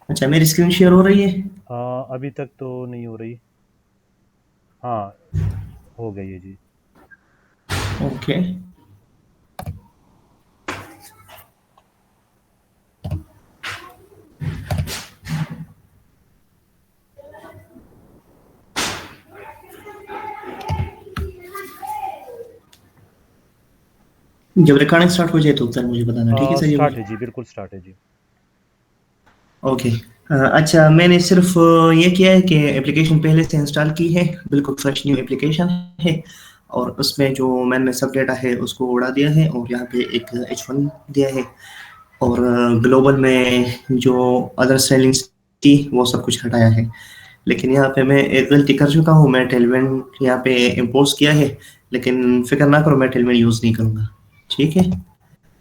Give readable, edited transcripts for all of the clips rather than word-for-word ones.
अच्छा, मेरी screen share हो रही है? अभी तक तो नहीं हो रही। हाँ, हो गई है जी। ओके। जब रिकॉर्डिंग स्टार्ट हो जाए तो सर मुझे बताना, ठीक है सर जी स्टार्ट भाई? है जी, बिल्कुल स्टार्ट है जी। ओके। अच्छा, मैंने सिर्फ ये किया है कि एप्लीकेशन पहले से इंस्टॉल की है, बिल्कुल फ्रेश न्यू एप्लीकेशन है। और उसमें जो मैंने सब डेटा है उसको उड़ा दिया है और यहाँ पे एक H1 दिया है। और ग्लोबल में जो अदर सेलिंग्स थी वो सब कुछ हटाया है। लेकिन यहाँ पे मैं एक गलती कर चुका हूँ, मैं टेलविन यहाँ पे इम्पोज किया है। लेकिन फिक्र ना करो, मैं टेलविन यूज़ नहीं करूँगा। ठीक है।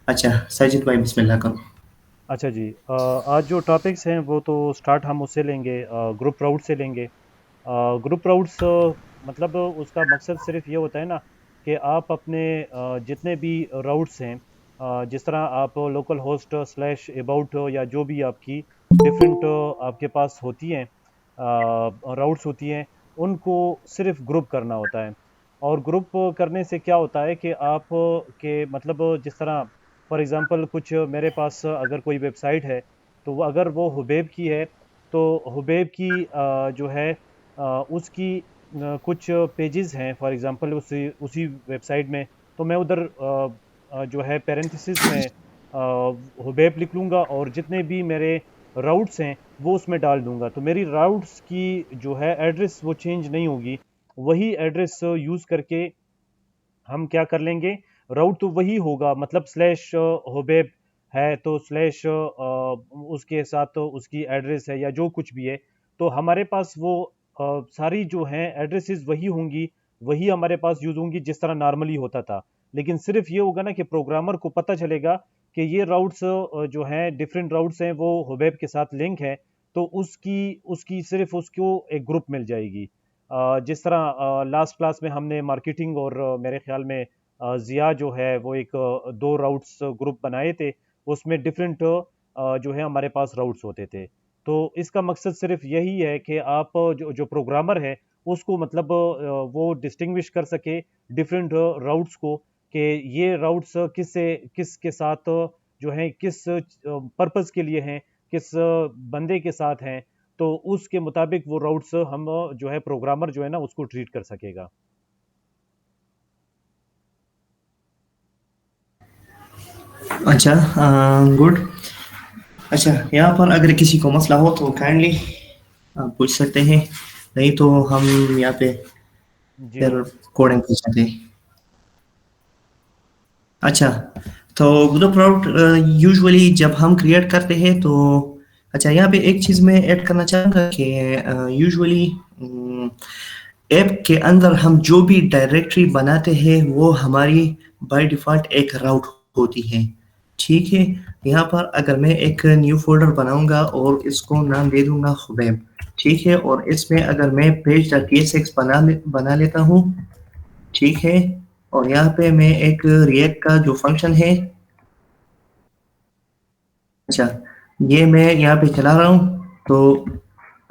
अच्छा साजिद भाई, बिस्मिल्लाह करो। अच्छा जी, आज जो टॉपिक्स हैं वो तो स्टार्ट हम उससे लेंगे, ग्रुप राउट से लेंगे। ग्रुप राउट्स मतलब उसका मकसद सिर्फ ये होता है ना कि आप अपने जितने भी राउट्स हैं, जिस तरह आप लोकल होस्ट स्लैश अबाउट या जो भी आपकी डिफरेंट आपके पास होती हैं, राउट्स होती हैं, उनको सिर्फ ग्रुप करना होता है। और ग्रुप करने से क्या होता है कि आप के मतलब जिस तरह फॉर एग्जांपल कुछ मेरे पास अगर कोई वेबसाइट है, तो वो अगर वो हुबेब की है, तो हुबेब की जो है उसकी कुछ पेजेस हैं फॉर एग्जांपल उसी उसी वेबसाइट में, तो मैं उधर जो है पेरेंथिसिस में हुबेब लिख लूँगा और जितने भी मेरे राउट्स हैं वो उसमें डाल दूंगा, तो मेरी राउट्स की जो है एड्रेस वो चेंज नहीं होगी। वही एड्रेस यूज़ करके हम क्या कर लेंगे, राउट तो वही होगा, मतलब स्लैश हुबेब है तो स्लैश उसके साथ तो उसकी एड्रेस है या जो कुछ भी है, तो हमारे पास वो सारी जो हैं एड्रेसेस वही होंगी, वही हमारे पास यूज होंगी जिस तरह नॉर्मली होता था। लेकिन सिर्फ ये होगा ना कि प्रोग्रामर को पता चलेगा कि ये राउट्स जो हैं डिफरेंट राउट्स हैं वो हुबेब के साथ लिंक है, तो उसकी उसकी सिर्फ उसको एक ग्रुप मिल जाएगी। जिस तरह लास्ट क्लास में हमने मार्केटिंग और मेरे ख्याल में जिया जो है वो एक दो राउट्स ग्रुप बनाए थे, उसमें डिफरेंट जो है हमारे पास राउट्स होते थे। तो इसका मकसद सिर्फ यही है कि आप जो जो प्रोग्रामर है उसको मतलब वो डिस्टिंग्विश कर सके डिफरेंट राउट्स को, कि ये राउट्स किस के साथ जो है किस पर्पस के लिए हैं, किस बंदे के साथ हैं, तो उसके मुताबिक वो राउट्स हम जो है प्रोग्रामर जो है ना उसको ट्रीट कर सकेगा। अच्छा, गुड। अच्छा, यहाँ पर अगर किसी को मसला हो तो काइंडली आप पूछ सकते हैं, नहीं तो हम यहाँ पे जी फिर कोडिंग पूछ सकते हैं। अच्छा, तो ग्रुप राउट यूजुअली जब हम क्रिएट करते हैं तो अच्छा, यहाँ पे एक चीज़ मैं ऐड करना चाहूँगा कि यूजुअली ऐप के अंदर हम जो भी डायरेक्टरी बनाते हैं वो हमारी बाय डिफ़ॉल्ट एक राउट होती है। ठीक है? यहाँ पर अगर मैं एक न्यू फ़ोल्डर बनाऊँगा और इसको नाम दे दूँगा हुबैब, ठीक है? और इसमें अगर मैं पेज.tsx बना लेता हूँ, ठीक है? और यहाँ पे मैं एक रिएक्ट का जो फंक्शन है, अच्छा, ये मैं यहाँ पे चला रहा हूँ, तो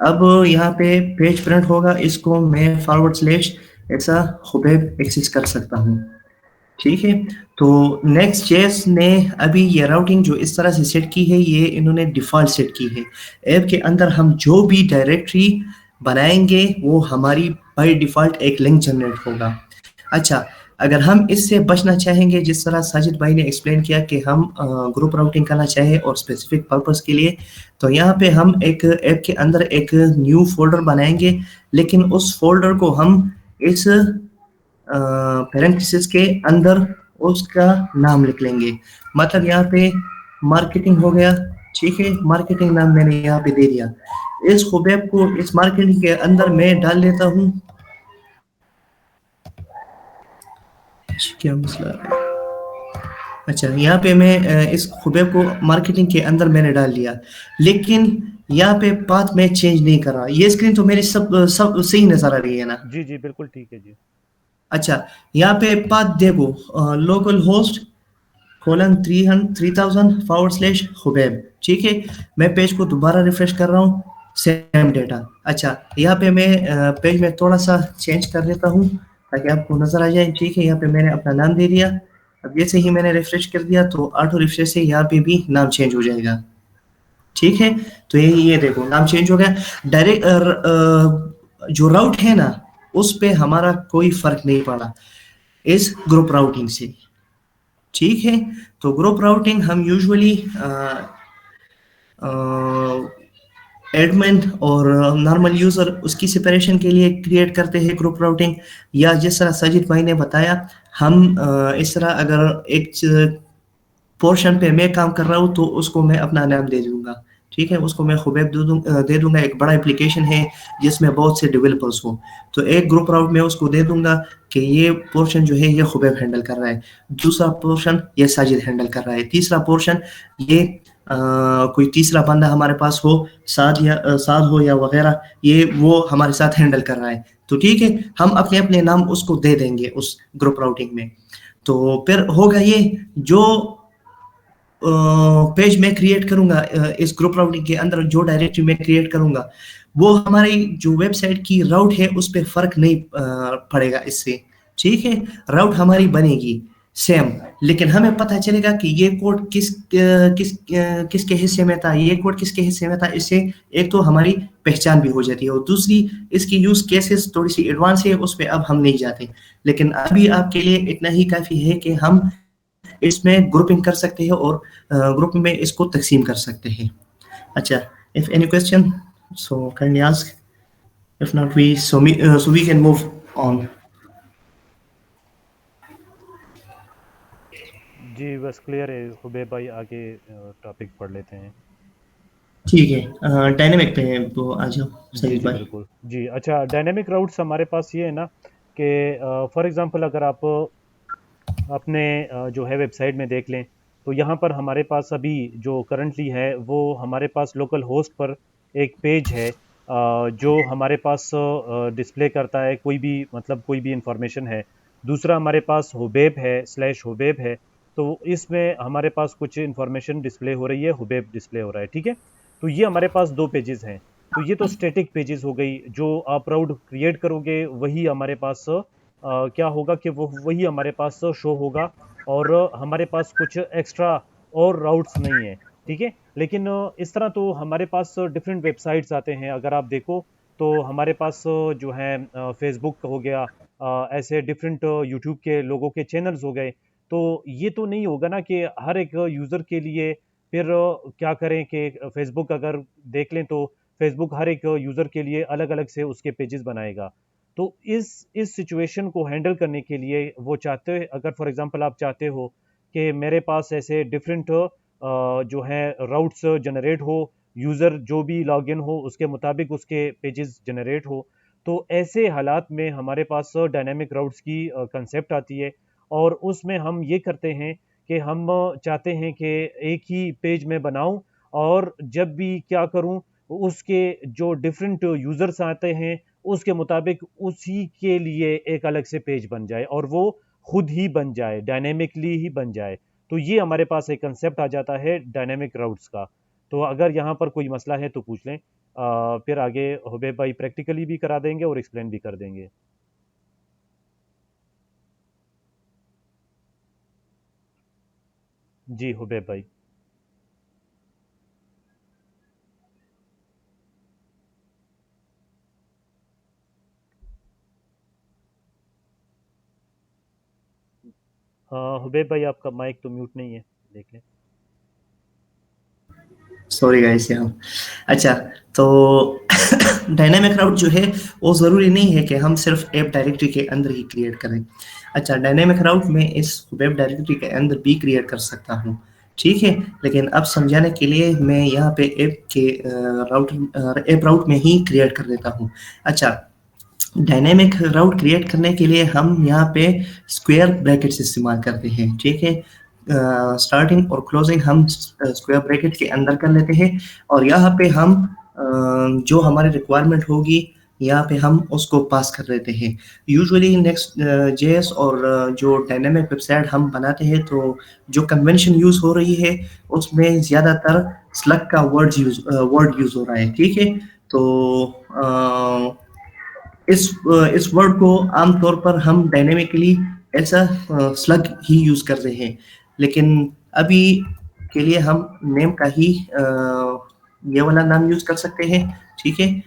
अब यहाँ पे पेज प्रिंट होगा, इसको मैं फॉरवर्ड स्लैश ऐसा हुबैब एक्सेस कर सकता हूँ। ठीक है? तो नेक्स्ट जेएस ने अभी ये राउटिंग जो इस तरह से सेट की है, ये इन्होंने डिफ़ॉल्ट सेट की है। ऐप के अंदर हम जो भी डायरेक्टरी बनाएँगे, वो हमारी बाय डिफ़ॉल्ट एक लिंक जनरेट होगा। अच्छा, अगर हम इससे बचना चाहेंगे, जिस तरह साजिद भाई ने एक्सप्लेन किया कि हम ग्रुप राउटिंग करना चाहें और स्पेसिफिक पर्पस के लिए, तो यहाँ पे हम एक ऐप के अंदर एक न्यू फ़ोल्डर बनाएँगे, लेकिन उस फ़ोल्डर को हम इस पैरेंथेसिस के अंदर उसका नाम लिख लेंगे। मतलब यहाँ पे मार्केटिंग हो गया, ठीक है? मार्केटिंग नाम मैंने यहाँ पे दे दिया। इस हुबैब को इस मार्केटिंग के अंदर मैं डाल लेता हूँ, क्या मसला है? अच्छा, यहाँ पे मैं इस खुबैब को मार्केटिंग के अंदर मैंने डाल लिया, लेकिन यहाँ पे पाथ मैं चेंज नहीं कर रहा। ये स्क्रीन तो मेरी सब सही नज़र आ रही है ना? जी जी, बिल्कुल ठीक है जी। अच्छा, यहाँ पे पाथ देखो, लोकल होस्ट कोलन 3000 हुबैब। ठीक है, मैं पेज को दोबारा रिफ्रेश कर रहा हूँ, सेम डेटा। अच्छा, यहाँ पे मैं पेज में थोड़ा सा चेंज कर देता हूँ ताकि आपको नजर आ जाए। ठीक है, यहाँ पे मैंने अपना नाम दे दिया। अब जैसे ही मैंने रिफ्रेश कर दिया तो ऑटो रिफ्रेश से यहाँ पे भी नाम चेंज हो जाएगा। ठीक है, तो ये देखो नाम चेंज हो गया। डायरेक्ट जो राउट है ना, उस पे हमारा कोई फर्क नहीं पड़ा इस ग्रुप राउटिंग से। ठीक है, तो ग्रुप राउटिंग हम यूजुअली एडमिन और नॉर्मल यूजर उसकी सेपरेशन के लिए क्रिएट करते हैं ग्रुप राउटिंग। या जिस तरह साजिद भाई ने बताया, हम इस तरह अगर एक पोर्शन पे मैं काम कर रहा हूँ तो उसको मैं अपना नाम दे दूंगा। ठीक है, उसको मैं हुबैब दे दूंगा। एक बड़ा एप्लीकेशन है जिसमें बहुत से डेवलपर्स हो, तो एक ग्रुप राउट में उसको दे दूंगा कि ये पोर्शन जो है ये हुबैब हैंडल कर रहा है, दूसरा पोर्शन ये साजिद हैंडल कर रहा है, तीसरा पोर्शन ये कोई तीसरा बंदा हमारे पास हो, साद हो या वगैरह, ये वो हमारे साथ हैंडल कर रहा है। तो ठीक है, हम अपने अपने नाम उसको दे देंगे उस ग्रुप राउटिंग में। तो फिर होगा ये, जो पेज मैं क्रिएट करूंगा इस ग्रुप राउटिंग के अंदर, जो डायरेक्टरी मैं क्रिएट करूंगा, वो हमारी जो वेबसाइट की राउट है उस पर फर्क नहीं पड़ेगा इससे। ठीक है, राउट हमारी बनेगी सेम, लेकिन हमें पता चलेगा कि ये कोड किसके हिस्से में था, ये कोड किसके हिस्से में था। इससे एक तो हमारी पहचान भी हो जाती है, और दूसरी इसकी यूज केसेस थोड़ी सी एडवांस है, उस पर अब हम नहीं जाते। लेकिन अभी आपके लिए इतना ही काफी है कि हम इसमें ग्रुपिंग कर सकते हैं और ग्रुप में इसको तकसीम कर सकते हैं। अच्छा, if any question so kindly ask, if not we so we can move on. जी बस क्लियर है हुबैब भाई, आगे टॉपिक पढ़ लेते हैं। ठीक है, डायनेमिक पे तो आ जाओ जी सजीद जी भाई। बिल्कुल जी। अच्छा, डायनेमिक राउट्स हमारे पास ये है ना कि फॉर एग्जांपल अगर आप अपने जो है वेबसाइट में देख लें, तो यहाँ पर हमारे पास अभी जो करंटली है वो हमारे पास लोकल होस्ट पर एक पेज है जो हमारे पास डिस्प्ले करता है कोई भी, मतलब कोई भी इंफॉर्मेशन है। दूसरा हमारे पास हुबैब है, स्लैश हुबैब है, तो इसमें हमारे पास कुछ इंफॉर्मेशन डिस्प्ले हो रही है, हुबैब डिस्प्ले हो रहा है। ठीक है, तो ये हमारे पास दो पेजेस हैं। तो ये तो स्टैटिक पेजेस हो गई, जो आप राउट क्रिएट करोगे वही हमारे पास क्या होगा कि वो वही हमारे पास शो होगा, और हमारे पास कुछ एक्स्ट्रा और राउट्स नहीं है। ठीक है, लेकिन इस तरह तो हमारे पास डिफरेंट वेबसाइट्स आते हैं। अगर आप देखो तो हमारे पास जो है फेसबुक हो गया, ऐसे डिफरेंट यूट्यूब के लोगों के चैनल्स हो गए। तो ये तो नहीं होगा ना कि हर एक यूज़र के लिए फिर क्या करें कि फेसबुक अगर देख लें तो फेसबुक हर एक यूज़र के लिए अलग अलग से उसके पेजेस बनाएगा। तो इस सिचुएशन को हैंडल करने के लिए वो चाहते, अगर फॉर एग्जांपल आप चाहते हो कि मेरे पास ऐसे डिफरेंट जो है राउट्स जनरेट हो, यूज़र जो भी लॉगिन हो उसके मुताबिक उसके पेजेस जनरेट हो, तो ऐसे हालात में हमारे पास डायनेमिक राउट्स की कंसेप्ट आती है। और उसमें हम ये करते हैं कि हम चाहते हैं कि एक ही पेज में बनाऊं, और जब भी क्या करूं, उसके जो डिफरेंट यूज़र्स आते हैं उसके मुताबिक उसी के लिए एक अलग से पेज बन जाए, और वो खुद ही बन जाए, डायनेमिकली ही बन जाए। तो ये हमारे पास एक कंसेप्ट आ जाता है डायनेमिक राउट्स का। तो अगर यहाँ पर कोई मसला है तो पूछ लें, फिर आगे हुबैब भाई प्रैक्टिकली भी करा देंगे और एक्सप्लेन भी कर देंगे। जी हुबैब भाई। हुबैब भाई आपका माइक तो म्यूट नहीं है, देख लें। सॉरी गाइस यहाँ। अच्छा, तो डायनामिक राउट जो है वो ज़रूरी नहीं है कि हम सिर्फ ऐप डायरेक्टरी के अंदर ही क्रिएट करें। अच्छा, डायनामिक राउट में इस वेब डायरेक्टरी के अंदर भी क्रिएट कर सकता हूँ। ठीक है, लेकिन अब समझाने के लिए मैं यहाँ पे ऐप राउट में ही क्रिएट कर देता हूँ। अच्छा, डायनेमिक राउट क्रिएट करने के लिए हम यहाँ पे स्क्वायर ब्रैकेट्स इस्तेमाल करते हैं। ठीक है, स्टार्टिंग और क्लोजिंग हम स्क्वायर ब्रैकेट के अंदर कर लेते हैं, और यहाँ पे हम जो हमारी रिक्वायरमेंट होगी यहाँ पे हम उसको पास कर देते हैं। यूजुअली नेक्स्ट जेएस और जो डायनामिक वेबसाइट हम बनाते हैं तो जो कन्वेंशन यूज़ हो रही है उसमें ज़्यादातर स्लग का वर्ड यूज़ हो रहा है, ठीक है? तो इस वर्ड को आमतौर पर हम डायनेमिकली ऐसा स्लग ही यूज़ करते हैं, लेकिन अभी के लिए हम नेम का ही ये वाला नाम यूज़ कर सकते हैं, ठीक है?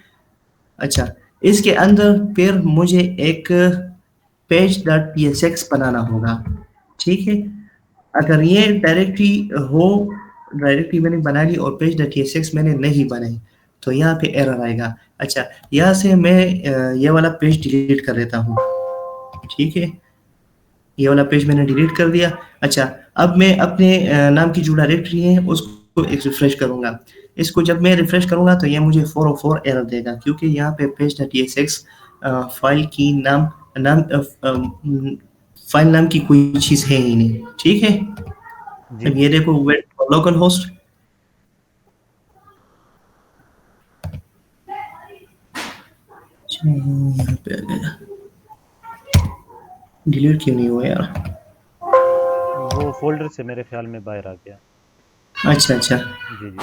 अच्छा, इसके अंदर फिर मुझे एक page.tsx बनाना होगा, ठीक है? अगर ये डायरेक्टरी मैंने बना ली और page.tsx मैंने नहीं बनाई, तो यहाँ पे एरर आएगा। अच्छा, यहाँ से मैं ये वाला पेज डिलीट कर देता हूँ, ठीक है? ये वाला पेज मैंने डिलीट कर दिया। अच्छा, अब मैं अपने नाम की जो डायरेक्टरी है उसको एक रिफ्रेश करूँगा। इसको जब मैं रिफ्रेश करूँगा तो ये मुझे 404 एरर देगा, क्योंकि यहाँ पे page.tsx फाइल की नाम फाइल नाम की कोई चीज़ है ही नहीं, ठीक है? जी अब ये देखो, वेट फॉर लोकल होस्ट। यहाँ पे आ गया। डिलीट क्यों नहीं हुआ यार? वो फोल्डर से मेरे ख्याल में बाहर आ गया। अच्छा, जी जी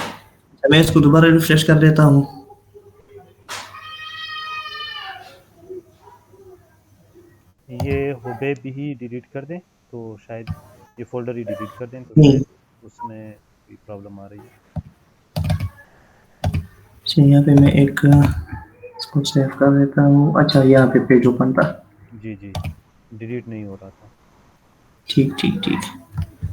मैं इसको दोबारा रिफ्रेश कर देता हूँ। ये हुबैब ही डिलीट कर दें तो शायद, ये फोल्डर ही डिलीट कर दें तो नहीं, शायद उसमें कोई प्रॉब्लम आ रही है। अच्छा, यहाँ पे मैं एक इसको सेव कर देता हूँ। अच्छा, यहाँ पे पेज ओपन था। जी जी, डिलीट नहीं हो रहा था। ठीक।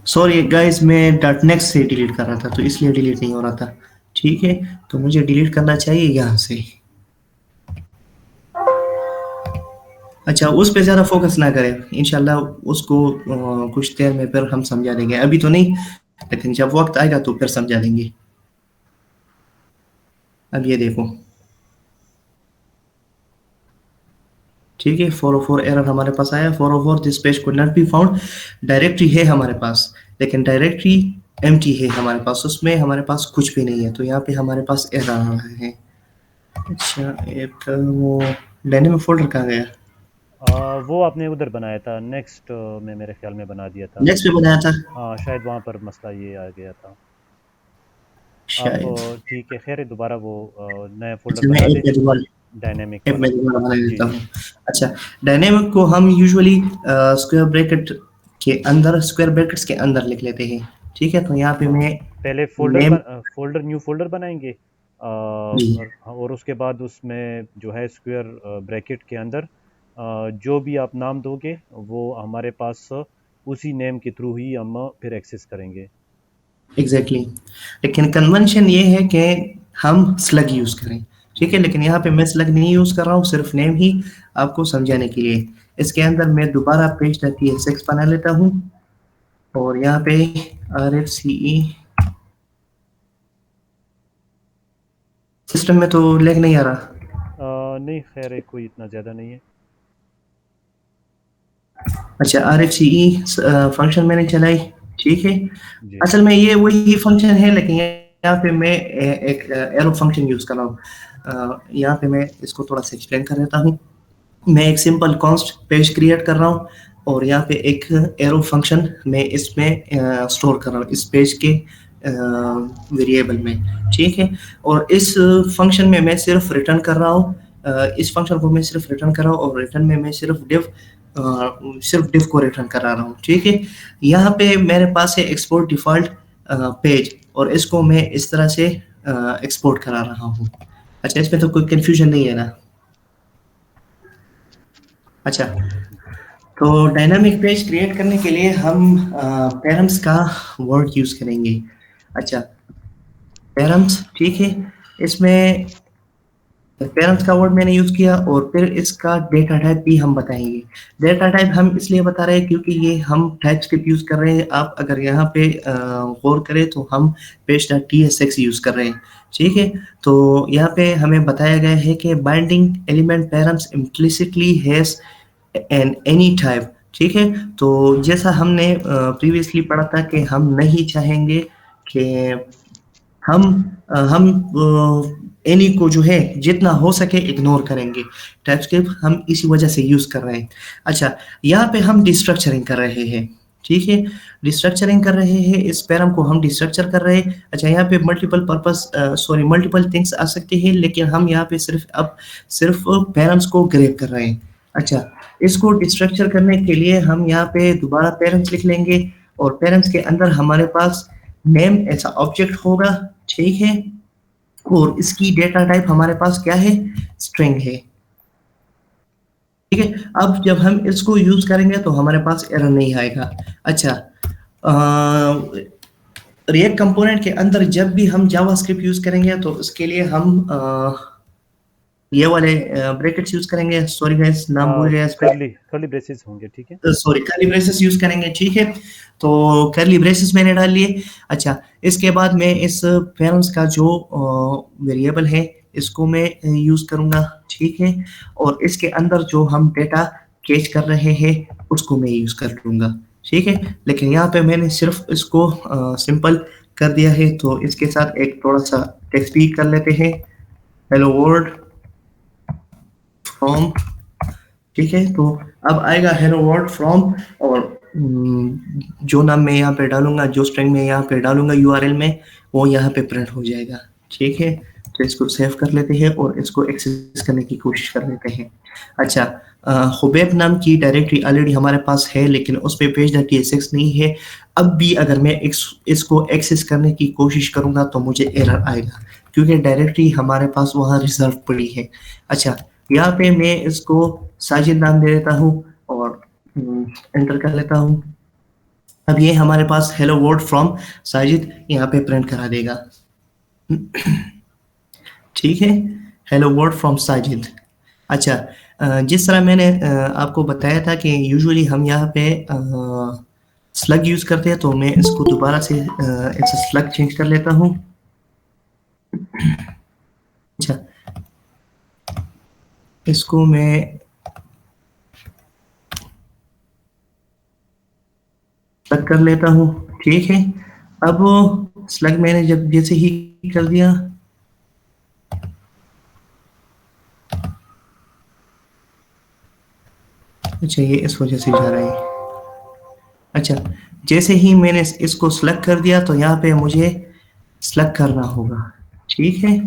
सॉरी गाइस, मैं डॉट नेक्स्ट से डिलीट कर रहा था तो इसलिए डिलीट नहीं हो रहा था, ठीक है? तो मुझे डिलीट करना चाहिए यहाँ से। अच्छा, उस पे ज़्यादा फोकस ना करें, इंशाल्लाह उसको कुछ देर में फिर हम समझा देंगे, अभी तो नहीं, लेकिन जब वक्त आएगा तो फिर समझा देंगे। अब ये देखो, ठीक है? 404 एरर हमारे पास आया। 404 this page could not be found. Directory है हमारे पास, लेकिन डायरेक्टरी एम्प्टी है हमारे पास, उसमें हमारे पास कुछ भी नहीं है, तो यहाँ पे हमारे पास एरर आ रहा है। अच्छा, एक वो डायनेमिक फोल्डर कहाँ गया? वो आपने उधर बनाया था, नेक्स्ट में मेरे ख्याल में बना दिया था। नेक्स्ट पे बनाया था हाँ, शायद वहाँ पर मसला ये आ गया था। आप शायद। ठीक है, खैर है, दोबारा वो नया फ़ोल्डर अच्छा, मैं बना एक दें, में दोबारा डायनेमिक एक वाला। में दोबारा बना जी, देता जी। हूँ। अच्छा, डायनेमिक को हम यूजुअली स्क्वायर ब्रैकेट्स के अंदर लिख लेते हैं, ठीक है? तो यहाँ पे मैं पहले नेम न्यू फ़ोल्डर बनाएँगे, जी, और उसके बाद उसमें जो है स्क्वायर ब्रैकेट के अंदर जो भी आप नाम दोगे वो हमारे पास उसी नेम के थ्रू ही हम फिर एक्सेस करेंगे। एग्ज़ैक्टली। लेकिन कन्वेंशन ये है कि हम स्लग यूज़ करें, ठीक है? जी, लेकिन यहाँ पे मैं स्लग नहीं यूज़ कर रहा हूँ, सिर्फ नेम ही आपको समझाने के लिए। इसके अंदर मैं दोबारा page.tsx बना लेता हूँ और यहाँ पे RFCE सिस्टम में तो लैग नहीं आ रहा। नहीं, खैर है, कोई इतना ज़्यादा नहीं है। अच्छा, RFCE फंक्शन मैंने चलाई, ठीक है? जी, असल में ये वही फंक्शन है, लेकिन यहाँ पे मैं एक एरो फंक्शन यूज़ कर रहा हूँ। यहाँ पे मैं इसको थोड़ा सा एक्सप्लेन कर देता हूँ। मैं एक सिंपल कॉन्स्ट पेज क्रिएट कर रहा हूँ और यहाँ पे एक एरो फंक्शन मैं इसमें स्टोर कर रहा हूँ इस पेज के वेरिएबल में, ठीक है? और इस फंक्शन में मैं सिर्फ रिटर्न कर रहा हूँ, इस फंक्शन को मैं सिर्फ रिटर्न कर रहा हूँ और रिटर्न में मैं सिर्फ डिफ को रिटर्न करा रहा हूँ, ठीक है? यहाँ पे मेरे पास है एक्सपोर्ट डिफॉल्ट पेज और इसको मैं इस तरह से एक्सपोर्ट करा रहा हूँ। अच्छा, इसमें तो कोई कंफ्यूजन नहीं है ना? अच्छा, तो डायनामिक पेज क्रिएट करने के लिए हम पैरम्स का वर्ड यूज़ करेंगे। अच्छा, पैरम्स, ठीक है? इसमें पैरम्स का वर्ड मैंने यूज़ किया और फिर इसका डेटा टाइप भी हम बताएँगे। डेटा टाइप हम इसलिए बता रहे हैं क्योंकि ये हम टाइपस्क्रिप्ट यूज़ कर रहे हैं। आप अगर यहाँ पे गौर करें तो हम page.tsx यूज़ कर रहे हैं, ठीक है? तो यहाँ पे हमें बताया गया है कि binding element params implicitly has an any type, ठीक है? तो जैसा हमने प्रीवियसली पढ़ा था कि हम नहीं चाहेंगे कि हम एनी को जो है जितना हो सके इग्नोर करेंगे। टाइपस्क्रिप्ट हम इसी वजह से यूज कर रहे हैं। अच्छा, यहाँ पे हम डिस्ट्रक्चरिंग कर रहे हैं। ठीक है, डिस्ट्रक्चरिंग कर रहे हैं, इस पैरम को हम डिस्ट्रक्चर कर रहे हैं। अच्छा, यहाँ पे multiple purpose sorry multiple things आ सकते हैं, लेकिन हम यहाँ पे सिर्फ पैरम्स को ग्रेप कर रहे हैं। अच्छा, इसको डिस्ट्रक्चर करने के लिए हम यहाँ पे दोबारा पेरेंट्स लिख लेंगे, और पेरेंट्स के अंदर हमारे पास नेम ऐसा ऑब्जेक्ट होगा। ठीक है, और इसकी डेटा टाइप हमारे पास क्या है, स्ट्रिंग है। ठीक है, अब जब हम इसको यूज करेंगे तो हमारे पास एरर नहीं आएगा। अच्छा, रिएक्ट कंपोनेंट के अंदर जब भी हम जावास्क्रिप्ट यूज करेंगे तो उसके लिए हम ये वाले ब्रैकेट्स यूज करेंगे। सॉरी गाइस, नाम भूल गया इसका। करली करली ब्रेसेस होंगे, ठीक है। सॉरी, कर्ली ब्रेसेस यूज करेंगे। ठीक है, तो कर्ली ब्रेसेस मैंने डाल लिए। अच्छा, इसके बाद मैं इस पेरेंट्स का जो वेरिएबल है इसको मैं यूज करूंगा। ठीक है, और इसके अंदर जो हम डेटा कैच कर रहे हैं उसको मैं यूज कर लूंगा। ठीक है, लेकिन यहाँ पे मैंने सिर्फ इसको सिंपल कर दिया है, तो इसके साथ एक थोड़ा सा टेक्स्ट भी कर लेते हैं। Hello world from. ठीक है, तो अब आएगा हेलो वर्ल्ड फ्रॉम, और जो नाम मैं यहाँ पे डालूंगा, जो स्ट्रिंग में यहाँ पे डालूंगा यूआरएल में, वो यहाँ पे प्रिंट हो जाएगा। ठीक है, तो इसको सेव कर लेते हैं और इसको एक्सेस करने की कोशिश कर लेते हैं। अच्छा, हुबैब नाम की डायरेक्टरी ऑलरेडी हमारे पास है, लेकिन उस पर page.tsx नहीं है। अब भी अगर मैं इसको एक्सेस करने की कोशिश करूंगा तो मुझे एरर आएगा, क्योंकि डायरेक्टरी हमारे पास वहाँ रिजर्व पड़ी है। अच्छा, यहाँ पे मैं इसको साजिद नाम दे देता हूँ और एंटर कर लेता हूँ। अब ये हमारे पास हेलो वर्ल्ड फ्रॉम साजिद यहाँ पे प्रिंट करा देगा। ठीक है, हेलो वर्ल्ड फ्रॉम साजिद। अच्छा, जिस तरह मैंने आपको बताया था कि यूजुअली हम यहाँ पे स्लग यूज करते हैं, तो मैं इसको दोबारा से ऐसा स्लग चेंज कर लेता हूँ। अच्छा, इसको मैं स्लग कर लेता हूँ। ठीक है, अब स्लग मैंने जब जैसे ही कर दिया, अच्छा ये इस वजह से जा रहा है। अच्छा, जैसे ही मैंने इसको स्लग कर दिया तो यहाँ पे मुझे स्लग करना होगा। ठीक है,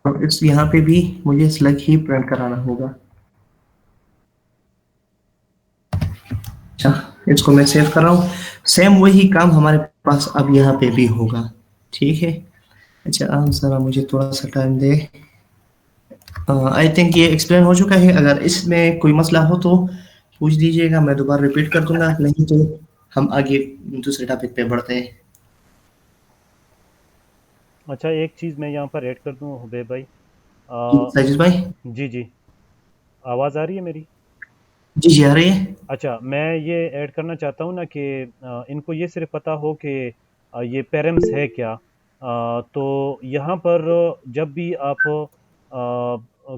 और इस यहाँ पे भी मुझे स्लग ही प्रिंट कराना होगा। अच्छा, इसको मैं सेव कर रहा हूँ। सेम वही काम हमारे पास अब यहाँ पे भी होगा। ठीक है, अच्छा आप जरा मुझे थोड़ा सा टाइम दे। आई थिंक ये एक्सप्लेन हो चुका है। अगर इसमें कोई मसला हो तो पूछ दीजिएगा, मैं दोबारा रिपीट कर दूंगा, नहीं तो हम आगे दूसरे टॉपिक पे बढ़ते हैं। अच्छा, एक चीज़ मैं यहाँ पर ऐड कर दूँ हुबैब भाई। जी अ, साजिद भाई। जी जी, आवाज़ आ रही है मेरी? जी जी, आ रही है। अच्छा, मैं ये ऐड करना चाहता हूँ ना कि इनको ये सिर्फ पता हो कि ये पेरेम्स है क्या। तो यहाँ पर जब भी आप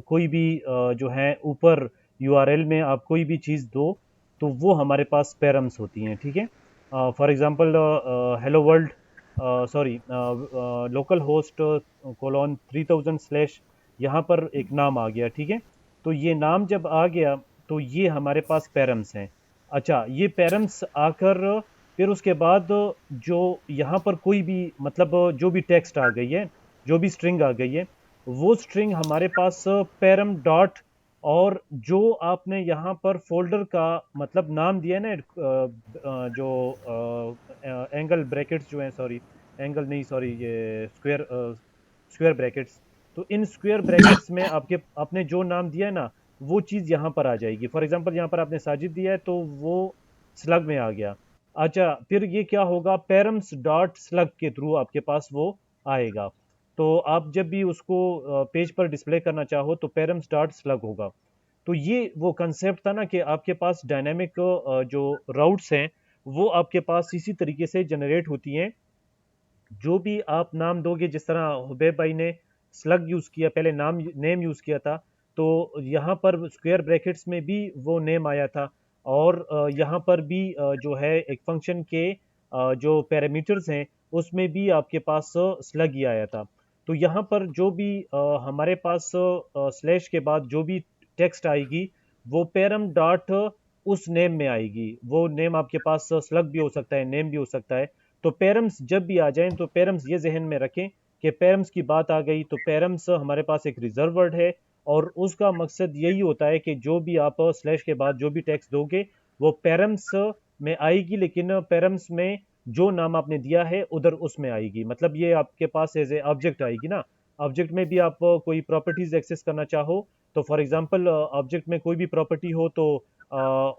कोई भी जो है ऊपर यूआरएल में आप कोई भी चीज़ दो, तो वो हमारे पास पेरेम्स होती हैं, ठीक है। For example hello world, sorry, local host colon 3000 slash, यहाँ पर एक नाम आ गया, ठीक है। तो ये नाम जब आ गया तो ये हमारे पास पैरम्स हैं। अच्छा, ये पैरम्स आकर फिर उसके बाद जो यहाँ पर कोई भी मतलब जो भी टेक्स्ट आ गई है, जो भी स्ट्रिंग आ गई है, वो स्ट्रिंग हमारे पास पैरम डॉट, और जो आपने यहाँ पर फोल्डर का मतलब नाम दिया ना, जो एंगल ब्रैकेट्स जो हैं, सॉरी एंगल नहीं, सॉरी ये स्क्वायर स्क्वायर ब्रैकेट्स। तो इन स्क्वायर ब्रैकेट्स में आपके आपने जो नाम दिया है ना, वो चीज़ यहाँ पर आ जाएगी। फॉर एग्जांपल यहाँ पर आपने साजिद दिया है, तो वो स्लग में आ गया। अच्छा, फिर ये क्या होगा, पैरम्स डॉट स्लग के थ्रू आपके पास वो आएगा। तो आप जब भी उसको पेज पर डिस्प्ले करना चाहो तो पैरम्स डॉट स्लग होगा। तो ये वो कंसेप्ट था ना कि आपके पास डायनेमिक जो राउट्स हैं वो आपके पास इसी तरीके से जनरेट होती हैं। जो भी आप नाम दोगे, जिस तरह हुबैब भाई ने स्लग यूज़ किया, पहले नेम यूज़ किया था, तो यहाँ पर स्क्वायर ब्रैकेट्स में भी वो नेम आया था। और यहाँ पर भी जो है एक फंक्शन के जो पैरामीटर्स हैं उसमें भी आपके पास स्लग ही आया था। तो यहाँ पर जो भी हमारे पास स्लैश के बाद जो भी टेक्स्ट आएगी वो पैरम डॉट उस नेम में आएगी। वो नेम आपके पास स्लग भी हो सकता है, नेम भी हो सकता है। तो पैरम्स जब भी आ जाएं तो पैरम्स ये जहन में रखें कि पैरम्स की बात आ गई तो पैरम्स हमारे पास एक रिजर्व वर्ड है, और उसका मकसद यही होता है कि जो भी आप स्लैश के बाद जो भी टेक्स्ट दोगे वो पैरम्स में आएगी, लेकिन पैरम्स में जो नाम आपने दिया है उधर उसमें आएगी। मतलब ये आपके पास एज ए ऑब्जेक्ट आएगी ना। ऑब्जेक्ट में भी आप कोई प्रॉपर्टीज एक्सेस करना चाहो तो फॉर एग्जांपल ऑब्जेक्ट में कोई भी प्रॉपर्टी हो तो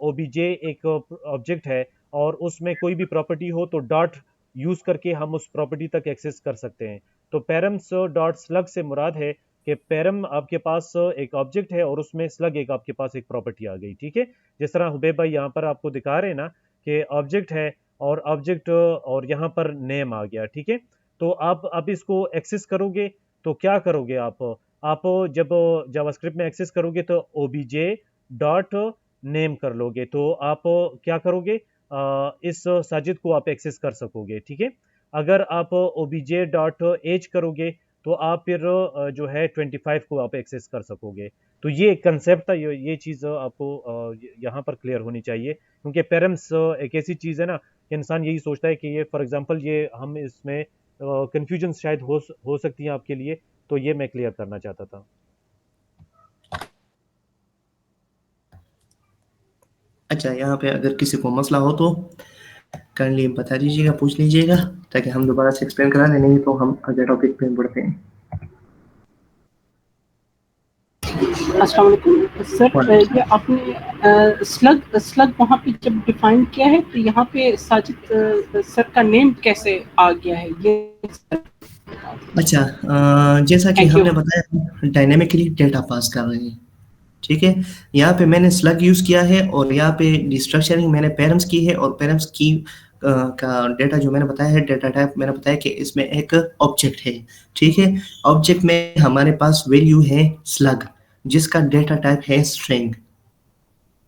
ओबीजे एक ऑब्जेक्ट है और उसमें कोई भी प्रॉपर्टी हो तो डॉट यूज करके हम उस प्रॉपर्टी तक एक्सेस कर सकते हैं। तो पैरम्स डॉट स्लग से मुराद है कि पैरम आपके पास एक ऑब्जेक्ट है और उसमें स्लग एक आपके पास एक प्रॉपर्टी आ गई। ठीक है, जिस तरह हुबैब भाई यहाँ पर आपको दिखा रहे हैं ना कि ऑब्जेक्ट है और ऑब्जेक्ट और यहाँ पर नेम आ गया। ठीक है, तो आप अब इसको एक्सेस करोगे तो क्या करोगे आप जब जावास्क्रिप्ट में एक्सेस करोगे तो ओबीजे डॉट नेम कर लोगे तो आप क्या करोगे, इस साजिद को आप एक्सेस कर सकोगे। ठीक है, अगर आप ओबीजे डॉट एज करोगे तो आप फिर जो है 25 को आप एक्सेस कर सकोगे। तो ये कंसेप्ट था, ये चीज़ आपको यहाँ पर क्लियर होनी चाहिए, क्योंकि पेरेंट्स एक ऐसी चीज़ है ना कि इंसान यही सोचता है कि ये फॉर एग्जांपल ये हम इसमें कंफ्यूजन शायद हो सकती है आपके लिए, तो ये मैं क्लियर करना चाहता था। अच्छा, यहाँ पे अगर किसी को मसला हो तो काइंडली बता दीजिएगा, पूछ लीजिएगा, ताकि हम दोबारा से एक्सप्लेन करा दें, नहीं तो हम अगले टॉपिक पे बढ़ते हैं। अस्सलाम वालेकुम सर, ये आपने स्लग वहाँ पे जब डिफाइन किया है तो यहाँ पे साजिद सर का नेम कैसे आ गया है ये? अच्छा, जैसा कि हमने बताया डायनेमिकली डेटा पास कर रहे हैं। ठीक है, यहाँ पे मैंने स्लग यूज किया है और यहाँ पे डिस्ट्रक्चरिंग मैंने पेरेंट्स की है, और पेरेंट्स की का डेटा जो मैंने बताया है, डेटा टाइप मैंने बताया कि इसमें एक ऑब्जेक्ट है। ठीक है, ऑब्जेक्ट में हमारे पास वैल्यू है स्लग, जिसका डेटा टाइप है स्ट्रिंग।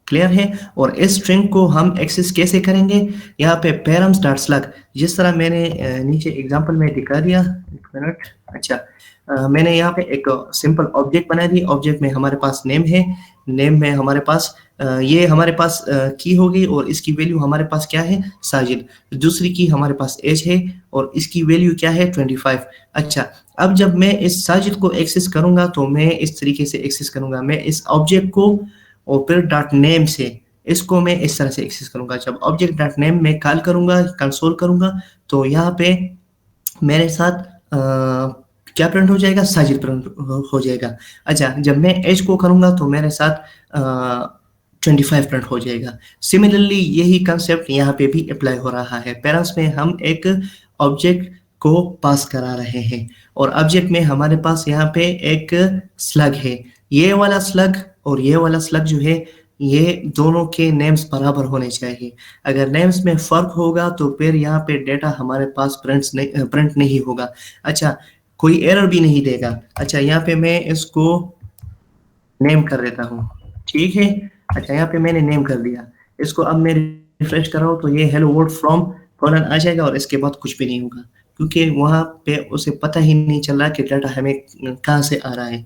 क्लियर है, और इस स्ट्रिंग को हम एक्सेस कैसे करेंगे, यहाँ पे पैरम्स डॉट स्लग, जिस तरह मैंने नीचे एग्जांपल में दिखा दिया। एक मिनट। अच्छा, मैंने यहाँ पे एक सिंपल ऑब्जेक्ट बना दी। ऑब्जेक्ट में हमारे पास नेम है, नेम में हमारे पास ये हमारे पास की होगी, और इसकी वैल्यू हमारे पास क्या है, साजिद। दूसरी की हमारे पास एज है और इसकी वैल्यू क्या है, 25। अच्छा, अब जब मैं इस साजिद को एक्सेस करूंगा तो मैं इस तरीके से एक्सेस करूंगा, मैं इस ऑब्जेक्ट को और फिर डॉट नेम से इसको मैं इस तरह से एक्सेस करूंगा। जब ऑब्जेक्ट डॉट नेम में कॉल करूंगा, कंसोल करूंगा, तो यहाँ पे मेरे साथ क्या प्रिंट हो जाएगा, साजिद प्रिंट हो जाएगा। अच्छा, जब मैं एज को करूंगा तो मेरे साथ 25 प्रिंट हो जाएगा। सिमिलरली यही कंसेप्ट यहाँ पे भी अप्लाई हो रहा है। पेरेंट्स में हम एक ऑब्जेक्ट को पास करा रहे हैं, और ऑब्जेक्ट में हमारे पास यहाँ पे एक स्लग है। ये वाला स्लग और ये वाला स्लग जो है, ये दोनों के नेम्स बराबर होने चाहिए। अगर नेम्स में फर्क होगा तो फिर यहाँ पे डेटा हमारे पास प्रिंट नहीं होगा। अच्छा, कोई एरर भी नहीं देगा। अच्छा, यहाँ पे मैं इसको नेम कर देता हूँ। ठीक है, अच्छा यहाँ पे मैंने नेम कर दिया इसको। अब मैं रिफ्रेश कर रहा हूँ तो ये हेलो वर्ल्ड फ्रॉम फौरन आ जाएगा, और इसके बाद कुछ भी नहीं होगा, क्योंकि वहाँ पे उसे पता ही नहीं चल रहा कि डाटा हमें कहाँ से आ रहा है।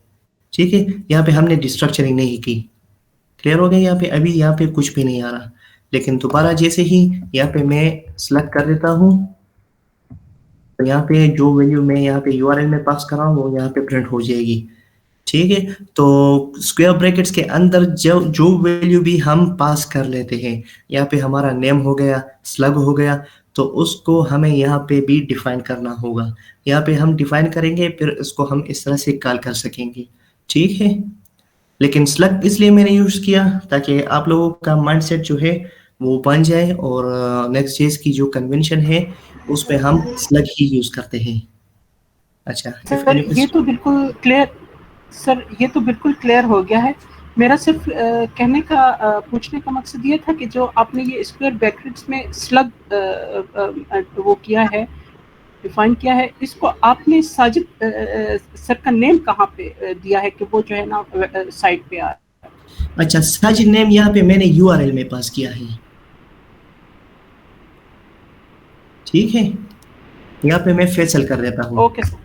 ठीक है, यहाँ पे हमने डिस्ट्रक्चरिंग नहीं की। क्लियर हो गया, यहाँ पे अभी यहाँ पे कुछ भी नहीं आ रहा, लेकिन दोबारा जैसे ही यहाँ पे मैं सिलेक्ट कर देता हूँ तो यहाँ पे जो वैल्यू मैं यहाँ पे यूआरएल में पास कर रहा हूँ वो यहाँ पे प्रिंट हो जाएगी। ठीक है, तो स्क्वायर ब्रैकेट्स के अंदर जो वैल्यू भी हम पास कर लेते हैं, यहाँ पे हमारा नेम हो गया, स्लग हो गया, तो उसको हमें यहाँ पे भी डिफाइन करना होगा। यहाँ पे हम डिफाइन करेंगे, फिर इसको हम इस तरह से कॉल कर सकेंगे। ठीक है, लेकिन स्लग इसलिए मैंने यूज किया ताकि आप लोगों का माइंडसेट जो है वो बन जाए, और नेक्स्ट जेस की जो कन्वेंशन है उस पे हम स्लग ही यूज करते हैं। अच्छा, सर ये तो बिल्कुल क्लियर, सर ये तो बिल्कुल क्लियर हो गया है। मेरा सिर्फ कहने का पूछने का मकसद ये था कि जो आपने ये स्क्वायर ब्रैकेट्स में स्लग वो किया है, डिफाइन किया है, इसको आपने साजिद सर का नेम कहाँ पे दिया है कि वो जो है ना साइट पे आ रहा है? अच्छा, साजिद नेम यहाँ पे मैंने यूआरएल में पास किया है। ठीक है, यहाँ पे मैं फैसल कर देता हूँ। Okay sir.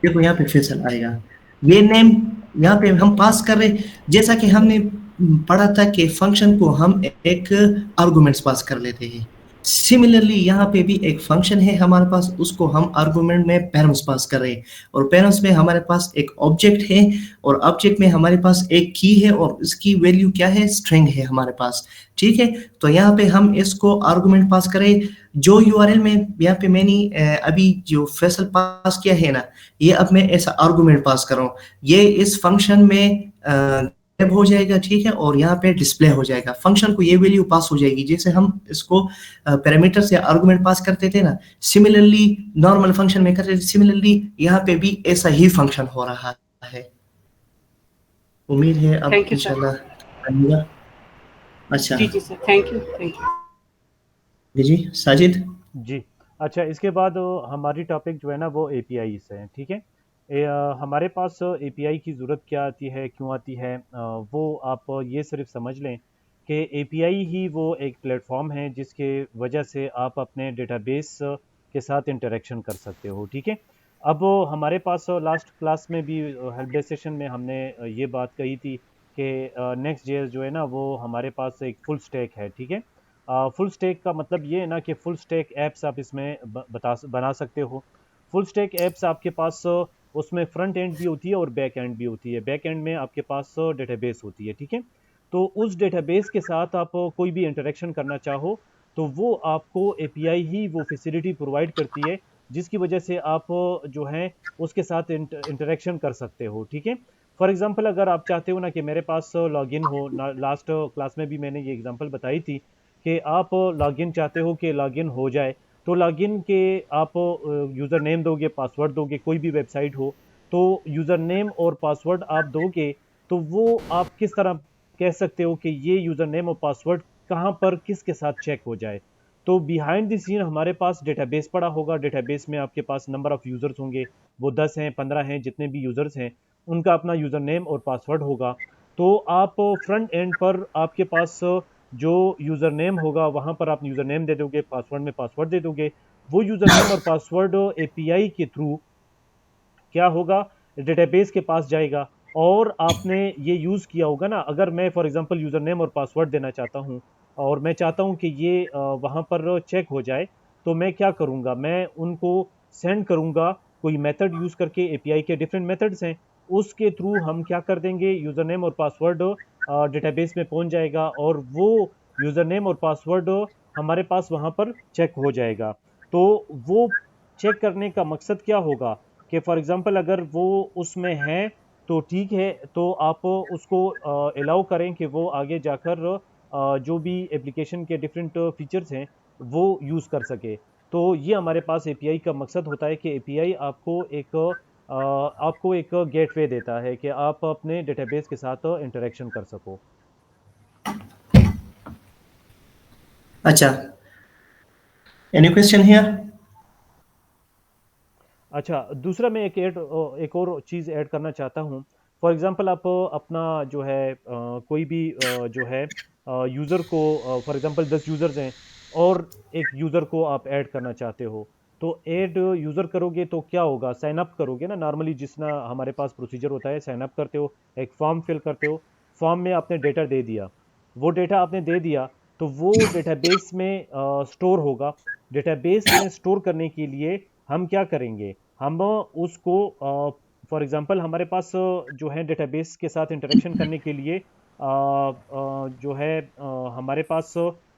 देखो यहाँ पे फैसल आएगा, ये नेम यहाँ पे हम पास कर रहे, जैसा कि हमने पढ़ा था कि फंक्शन को हम एक आर्गुमेंट्स पास कर लेते हैं। सिमिलरली यहाँ पे भी एक फंक्शन है हमारे पास, उसको हम आर्गुमेंट में पैरम्स पास कर रहे हैं, और पैरम्स में हमारे पास एक ऑब्जेक्ट है, और ऑब्जेक्ट में हमारे पास एक की है, और इसकी वैल्यू क्या है, स्ट्रिंग है हमारे पास। ठीक है, तो यहाँ पे हम इसको आर्गुमेंट पास करें, जो यूआरएल में यहाँ पे मैंने अभी जो फैसल पास किया है ना, ये अब मैं ऐसा आर्गुमेंट पास कर रहा हूँ, ये इस फंक्शन में ग्रैब हो जाएगा। ठीक है, और यहाँ पे डिस्प्ले हो जाएगा, फंक्शन को ये वैल्यू पास हो जाएगी, जैसे हम इसको पैरामीटर से आर्गुमेंट पास करते थे ना, सिमिलरली नॉर्मल फंक्शन में करते थे, सिमिलरली यहाँ पे भी ऐसा ही फंक्शन हो रहा है। उम्मीद है अब थैंक यू सर। इंशाल्लाह आएगा। अच्छा जी जी sir, thank you thank you. जी साजिद। जी। अच्छा, इसके बाद हमारी टॉपिक जो है ना वो एपीआई से है। ठीक है, हमारे पास एपीआई की ज़रूरत क्या आती है, क्यों आती है, वो आप ये सिर्फ समझ लें कि एपीआई ही वो एक प्लेटफॉर्म है जिसके वजह से आप अपने डेटाबेस के साथ इंटरेक्शन कर सकते हो। ठीक है, अब हमारे पास लास्ट क्लास में भी हेल्प डेस्क सेशन में हमने ये बात कही थी कि नेक्स्ट जेएस जो है ना वो हमारे पास एक फुल स्टैक है। ठीक है, फुल स्टैक का मतलब ये है ना कि फुल स्टैक ऐप्स आप इसमें बना सकते हो। फुल स्टैक ऐप्स आपके पास उसमें फ्रंट एंड भी होती है और बैक एंड भी होती है। बैक एंड में आपके पास डेटाबेस होती है। ठीक है, तो उस डेटाबेस के साथ आप कोई भी इंटरेक्शन करना चाहो तो वो आपको एपीआई ही वो फैसिलिटी प्रोवाइड करती है जिसकी वजह से आप जो है उसके साथ इंटरेक्शन कर सकते हो। ठीक है, फॉर एग्जांपल अगर आप चाहते हो ना कि मेरे पास लॉगिन हो, लास्ट क्लास में भी मैंने ये एग्जांपल बताई थी कि आप लॉगिन चाहते हो कि लॉगिन हो जाए, तो लॉगिन के आप यूज़र नेम दोगे, पासवर्ड दोगे, कोई भी वेबसाइट हो तो यूज़र नेम और पासवर्ड आप दोगे, तो वो आप किस तरह कह सकते हो कि ये यूज़र नेम और पासवर्ड कहाँ पर किसके साथ चेक हो जाए। तो बिहाइंड द सीन हमारे पास डेटाबेस पड़ा होगा, डेटाबेस में आपके पास नंबर ऑफ़ यूज़र्स होंगे, वो 10 हैं, 15 हैं, जितने भी यूज़र्स हैं उनका अपना यूज़र नेम और पासवर्ड होगा। तो आप फ्रंट एंड पर आपके पास जो यूज़र नेम होगा वहाँ पर आप यूज़र नेम दे दोगे, पासवर्ड में पासवर्ड दे दोगे। वो यूज़र नेम और पासवर्ड एपीआई के थ्रू क्या होगा, डेटाबेस के पास जाएगा, और आपने ये यूज़ किया होगा ना, अगर मैं फॉर एग्जांपल यूज़र नेम और पासवर्ड देना चाहता हूँ और मैं चाहता हूँ कि ये वहाँ पर चेक हो जाए, तो मैं क्या करूँगा, मैं उनको सेंड करूँगा कोई मेथड यूज़ करके। एपीआई के डिफरेंट मेथड्स हैं, उसके थ्रू हम क्या कर देंगे, यूज़र नेम और पासवर्ड डेटाबेस में पहुँच जाएगा और वो यूज़र नेम और पासवर्ड हमारे पास वहाँ पर चेक हो जाएगा। तो वो चेक करने का मकसद क्या होगा कि फॉर एग्जांपल अगर वो उसमें है तो ठीक है, तो आप उसको अलाउ करें कि वो आगे जाकर जो भी एप्लीकेशन के डिफरेंट फीचर्स हैं वो यूज़ कर सके। तो ये हमारे पास एपीआई का मकसद होता है कि एपीआई आपको एक गेटवे देता है कि आप अपने डेटाबेस के साथ इंटरेक्शन कर सको। अच्छा, एनी क्वेश्चन हियर? अच्छा, दूसरा मैं एक और चीज़ ऐड करना चाहता हूँ। फॉर एग्जांपल आप अपना जो है कोई भी जो है यूज़र को, फॉर एग्जांपल 10 यूज़र्स हैं और एक यूज़र को आप ऐड करना चाहते हो, तो ऐड यूज़र करोगे तो क्या होगा, साइन अप करोगे ना, नॉर्मली जितना हमारे पास प्रोसीजर होता है, साइन अप करते हो, एक फॉर्म फिल करते हो, फॉर्म में आपने डेटा दे दिया, वो डेटा आपने दे दिया तो वो डेटाबेस में स्टोर होगा। डेटाबेस में स्टोर करने के लिए हम क्या करेंगे, हम उसको फॉर एग्जांपल हमारे पास जो है डेटाबेस के साथ इंटरेक्शन करने के लिए जो है हमारे पास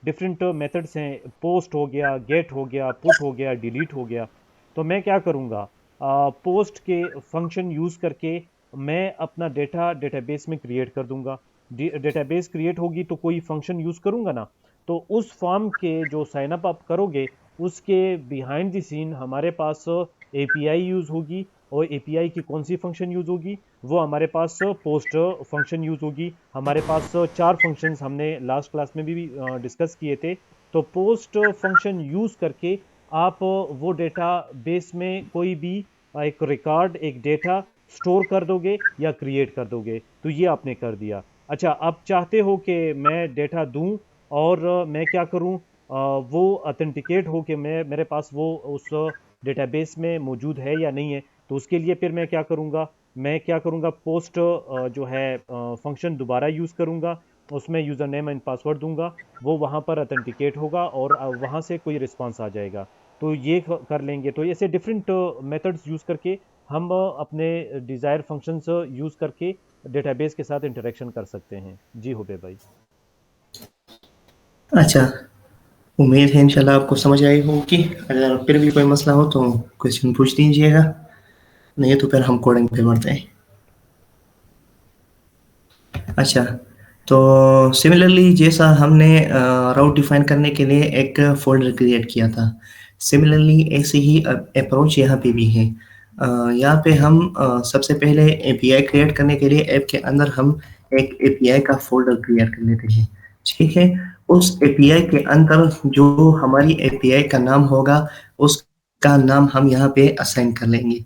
डिफरेंट मेथड्स हैं, पोस्ट हो गया, गेट हो गया, पुट हो गया, डिलीट हो गया। तो मैं क्या करूँगा, पोस्ट के फंक्शन यूज़ करके मैं अपना डेटा डेटाबेस में क्रिएट कर दूंगा। डेटाबेस क्रिएट होगी तो कोई फंक्शन यूज़ करूंगा ना, तो उस फॉर्म के जो साइन अप आप करोगे उसके बिहाइंड द सीन हमारे पास एपीआई यूज़ होगी, और एपीआई की कौन सी फंक्शन यूज़ होगी, वो हमारे पास पोस्ट फंक्शन यूज़ होगी। हमारे पास 4 फंक्शंस हमने लास्ट क्लास में भी डिस्कस किए थे। तो पोस्ट फंक्शन यूज़ करके आप वो डेटा बेस में कोई भी एक रिकॉर्ड, एक डेटा स्टोर कर दोगे या क्रिएट कर दोगे। तो ये आपने कर दिया। अच्छा, आप चाहते हो कि मैं डेटा दूं और मैं क्या करूं, वो ऑथेंटिकेट हो कि मेरे पास वो उस डेटाबेस में मौजूद है या नहीं है। तो उसके लिए फिर मैं क्या करूँगा, पोस्ट जो है फंक्शन दोबारा यूज़ करूँगा, उसमें यूज़र नेम एंड पासवर्ड दूंगा, वो वहाँ पर ऑथेंटिकेट होगा और वहाँ से कोई रिस्पांस आ जाएगा। तो ये कर लेंगे। तो ऐसे डिफरेंट मेथड्स यूज़ करके हम अपने डिज़ायर फंक्शंस यूज़ करके डेटाबेस के साथ इंटरेक्शन कर सकते हैं। जी हुबे भाई। अच्छा, उम्मीद है इंशाल्लाह आपको समझ आई होगी। अगर फिर भी कोई मसला हो तो क्वेश्चन पूछ दीजिएगा, नहीं तो फिर हम कोडिंग पे बढ़ते हैं। अच्छा, तो सिमिलरली जैसा हमने राउट डिफाइन करने के लिए एक फ़ोल्डर क्रिएट किया था, सिमिलरली ऐसे ही अप्रोच यहाँ पे भी है। यहाँ पे हम सबसे पहले एपीआई क्रिएट करने के लिए ऐप के अंदर हम एक एपीआई का फ़ोल्डर क्रिएट कर लेते हैं, ठीक है? उस एपीआई के अंदर जो हमारी एपीआई का नाम होगा, उसका नाम हम यहाँ पे असाइन कर लेंगे।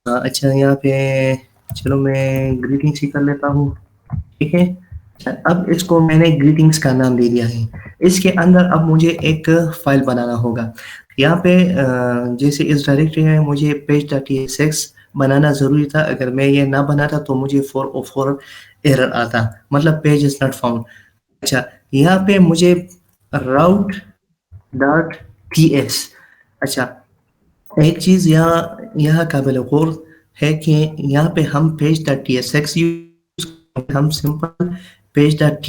अच्छा, यहाँ पे चलो मैं ग्रीटिंग्स ही कर लेता हूँ, ठीक है? अच्छा, अब इसको मैंने ग्रीटिंग्स का नाम दे दिया है। इसके अंदर अब मुझे एक फ़ाइल बनाना होगा। यहाँ पे जैसे इस डायरेक्टरी में मुझे page.tsx बनाना ज़रूरी था। अगर मैं ये ना बनाता तो मुझे 404 एरर आता, मतलब पेज इज़ नॉट फाउंड। अच्छा, यहाँ पे मुझे route.ts, अच्छा, एक चीज़ यहाँ यहाँ काबिल-ए-गौर है कि यहाँ पे हम page.tsx यूज़, हम सिंपल ts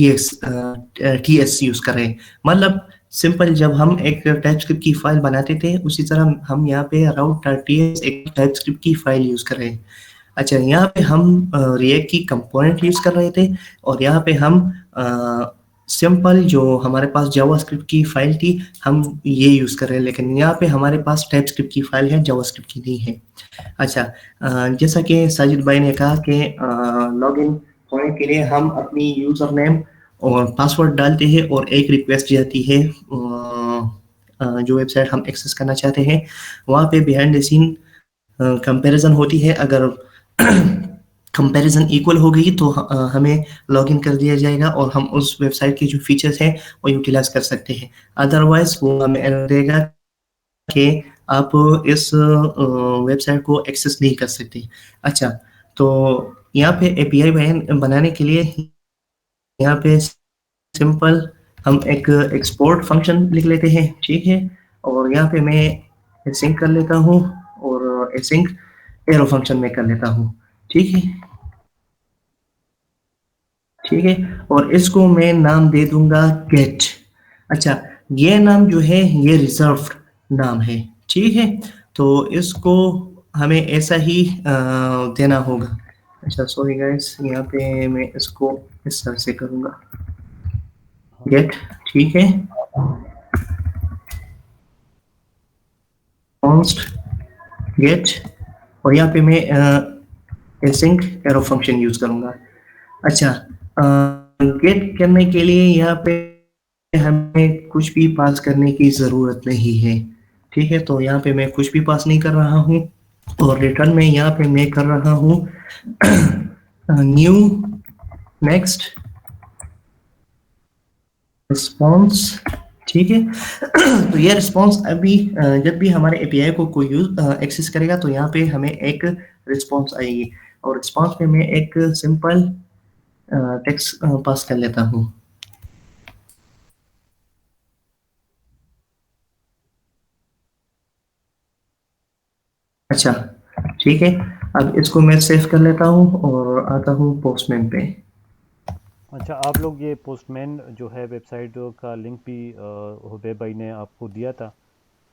यूज़ कर रहे हैं। मतलब सिंपल जब हम एक टाइपस्क्रिप्ट की फ़ाइल बनाते थे, उसी तरह हम यहाँ पे route.ts एक टाइपस्क्रिप्ट की फ़ाइल यूज़ कर रहे हैं। अच्छा, यहाँ पे हम रिएक्ट की कंपोनेंट यूज़ कर रहे थे और यहाँ पे हम सिंपल जो हमारे पास जावास्क्रिप्ट की फ़ाइल थी, हम ये यूज़ कर रहे हैं, लेकिन यहाँ पे हमारे पास टाइपस्क्रिप्ट की फ़ाइल है, जावास्क्रिप्ट की नहीं है। अच्छा, जैसा कि साजिद भाई ने कहा कि लॉगिन होने के लिए हम अपनी यूज़र नेम और पासवर्ड डालते हैं और एक रिक्वेस्ट जाती है जो वेबसाइट हम एक्सेस करना चाहते हैं, वहाँ पे बिहाइंड द सीन कंपैरिज़न होती है। अगर कंपैरिज़न इक्वल हो गई तो हमें लॉगिन कर दिया जाएगा और हम उस वेबसाइट के जो फीचर्स हैं वो यूटिलाइज़ कर सकते हैं। अदरवाइज़ वो हमें एरर देगा कि आप इस वेबसाइट को एक्सेस नहीं कर सकते। अच्छा, तो यहाँ पे एपीआई बनाने के लिए यहाँ पे सिंपल हम एक एक्सपोर्ट फंक्शन लिख लेते हैं, ठीक है? और यहाँ पे मैं एसिंक कर लेता हूँ और एसिंक एरो फंक्शन में कर लेता हूँ, ठीक है? ठीक है, और इसको मैं नाम दे दूँगा गेट। अच्छा, ये नाम जो है ये रिज़र्व्ड नाम है, ठीक है? तो इसको हमें ऐसा ही देना होगा। अच्छा, सॉरी गाइस, यहाँ पे मैं इसको इस तरह से करूँगा, गेट, ठीक है? कॉन्स्ट गेट, और यहाँ पे मैं एसिंक एरो फंक्शन यूज़ करूँगा। अच्छा, गेट करने के लिए यहाँ पे हमें कुछ भी पास करने की ज़रूरत नहीं है, ठीक है? तो यहाँ पे मैं कुछ भी पास नहीं कर रहा हूँ और रिटर्न में यहाँ पे मैं कर रहा हूँ न्यू नेक्स्ट रिस्पॉन्स, ठीक है? तो ये रिस्पॉन्स अभी जब भी हमारे एपीआई को कोई एक्सेस करेगा तो यहाँ पे हमें एक रिस्पॉन्स आएगी और रिस्पॉन्स में मैं एक सिंपल टेक्स्ट पास कर लेता हूँ। अच्छा, ठीक है, अब इसको मैं सेव कर लेता हूँ और आता हूँ पोस्टमैन पे। अच्छा, आप लोग ये पोस्टमैन जो है वेबसाइट का लिंक भी हुबे भाई ने आपको दिया था,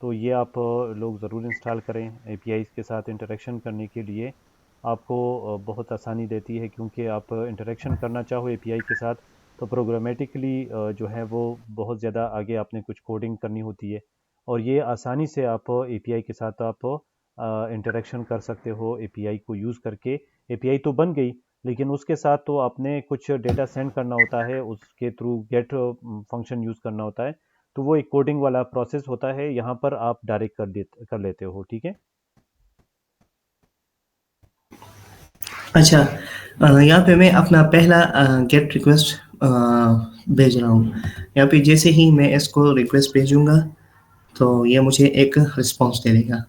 तो ये आप लोग ज़रूर इंस्टॉल करें। एपीआईज़ के साथ इंटरेक्शन करने के लिए आपको बहुत आसानी देती है, क्योंकि आप इंटरेक्शन करना चाहो एपीआई के साथ तो प्रोग्रामेटिकली जो है वो बहुत ज़्यादा आगे आपने कुछ कोडिंग करनी होती है, और ये आसानी से आप एपीआई के साथ आप इंटरेक्शन कर सकते हो एपीआई को यूज़ करके। एपीआई तो बन गई, लेकिन उसके साथ तो आपने कुछ डेटा सेंड करना होता है, उसके थ्रू गेट फंक्शन यूज़ करना होता है, तो वो एक कोडिंग वाला प्रोसेस होता है। यहाँ पर आप डायरेक्ट कर लेते हो, ठीक है? अच्छा, यहाँ पे मैं अपना पहला गेट रिक्वेस्ट भेज रहा हूँ। यहाँ पे जैसे ही मैं इसको रिक्वेस्ट भेजूँगा, तो ये मुझे एक रिस्पॉन्स दे देगा।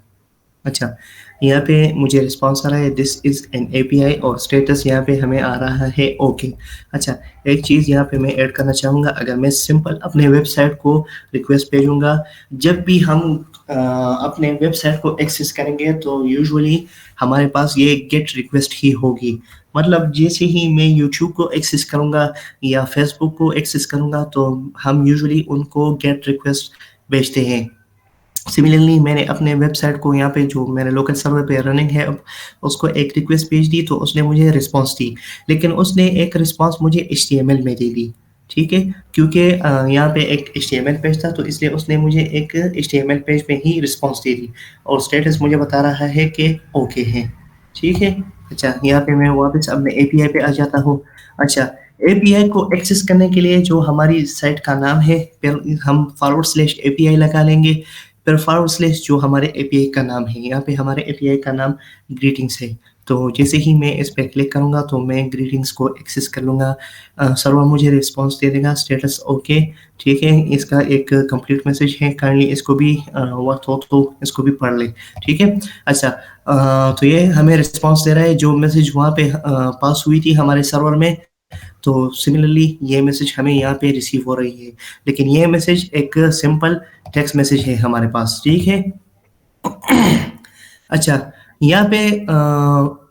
अच्छा, यहाँ पे मुझे रिस्पॉन्स आ रहा है दिस इज़ एन एपीआई और स्टेटस यहाँ पे हमें आ रहा है ओके। अच्छा, एक चीज़ यहाँ पे मैं ऐड करना चाहूँगा, अगर मैं सिंपल अपने वेबसाइट को रिक्वेस्ट भेजूँगा, जब भी हम अपने वेबसाइट को एक्सेस करेंगे तो यूजुअली हमारे पास ये गेट रिक्वेस्ट ही होगी। मतलब जैसे ही मैं यूट्यूब को एक्सेस करूँगा या फेसबुक को एक्सेस करूँगा तो हम यूजुअली उनको गेट रिक्वेस्ट भेजते हैं। सिमिलरली मैंने अपने वेबसाइट को यहाँ पे जो मेरे लोकल सर्वर पे रनिंग है अब उसको एक रिक्वेस्ट भेज दी तो उसने मुझे रिस्पॉन्स दी, लेकिन उसने एक रिस्पॉन्स मुझे एचटीएमएल में दे दी, ठीक है? क्योंकि यहाँ पे एक एचटीएमएल पेज था तो इसलिए उसने मुझे एक एचटीएमएल पेज में ही रिस्पॉन्स दे दी और स्टेटस मुझे बता रहा है कि ओके है, ठीक है? अच्छा, यहाँ पे मैं वापस अपने एपीआई पे आ जाता हूँ। अच्छा, एपीआई को एक्सेस करने के लिए जो हमारी साइट का नाम है, फिर हम फॉरवर्ड स्लैश एपीआई लगा लेंगे, फिर फॉरवर्ड स्लैश जो हमारे एपीआई का नाम है, यहाँ पे हमारे एपीआई का नाम ग्रीटिंग्स है। तो जैसे ही मैं इस पे क्लिक करूँगा तो मैं ग्रीटिंग्स को एक्सेस कर लूँगा। सर्वर मुझे रिस्पॉन्स दे देगा स्टेटस ओके, ठीक है? इसका एक कंप्लीट मैसेज है, काइंडली इसको भी वक़्त हो तो इसको भी पढ़ लें, ठीक है? अच्छा, तो ये हमें रिस्पॉन्स दे रहा है जो मैसेज वहाँ पे पास हुई थी हमारे सर्वर में, तो सिमिलरली ये मैसेज हमें यहाँ पे रिसीव हो रही है, लेकिन ये मैसेज एक सिंपल टेक्स्ट मैसेज है हमारे पास, ठीक है? अच्छा, यहाँ पे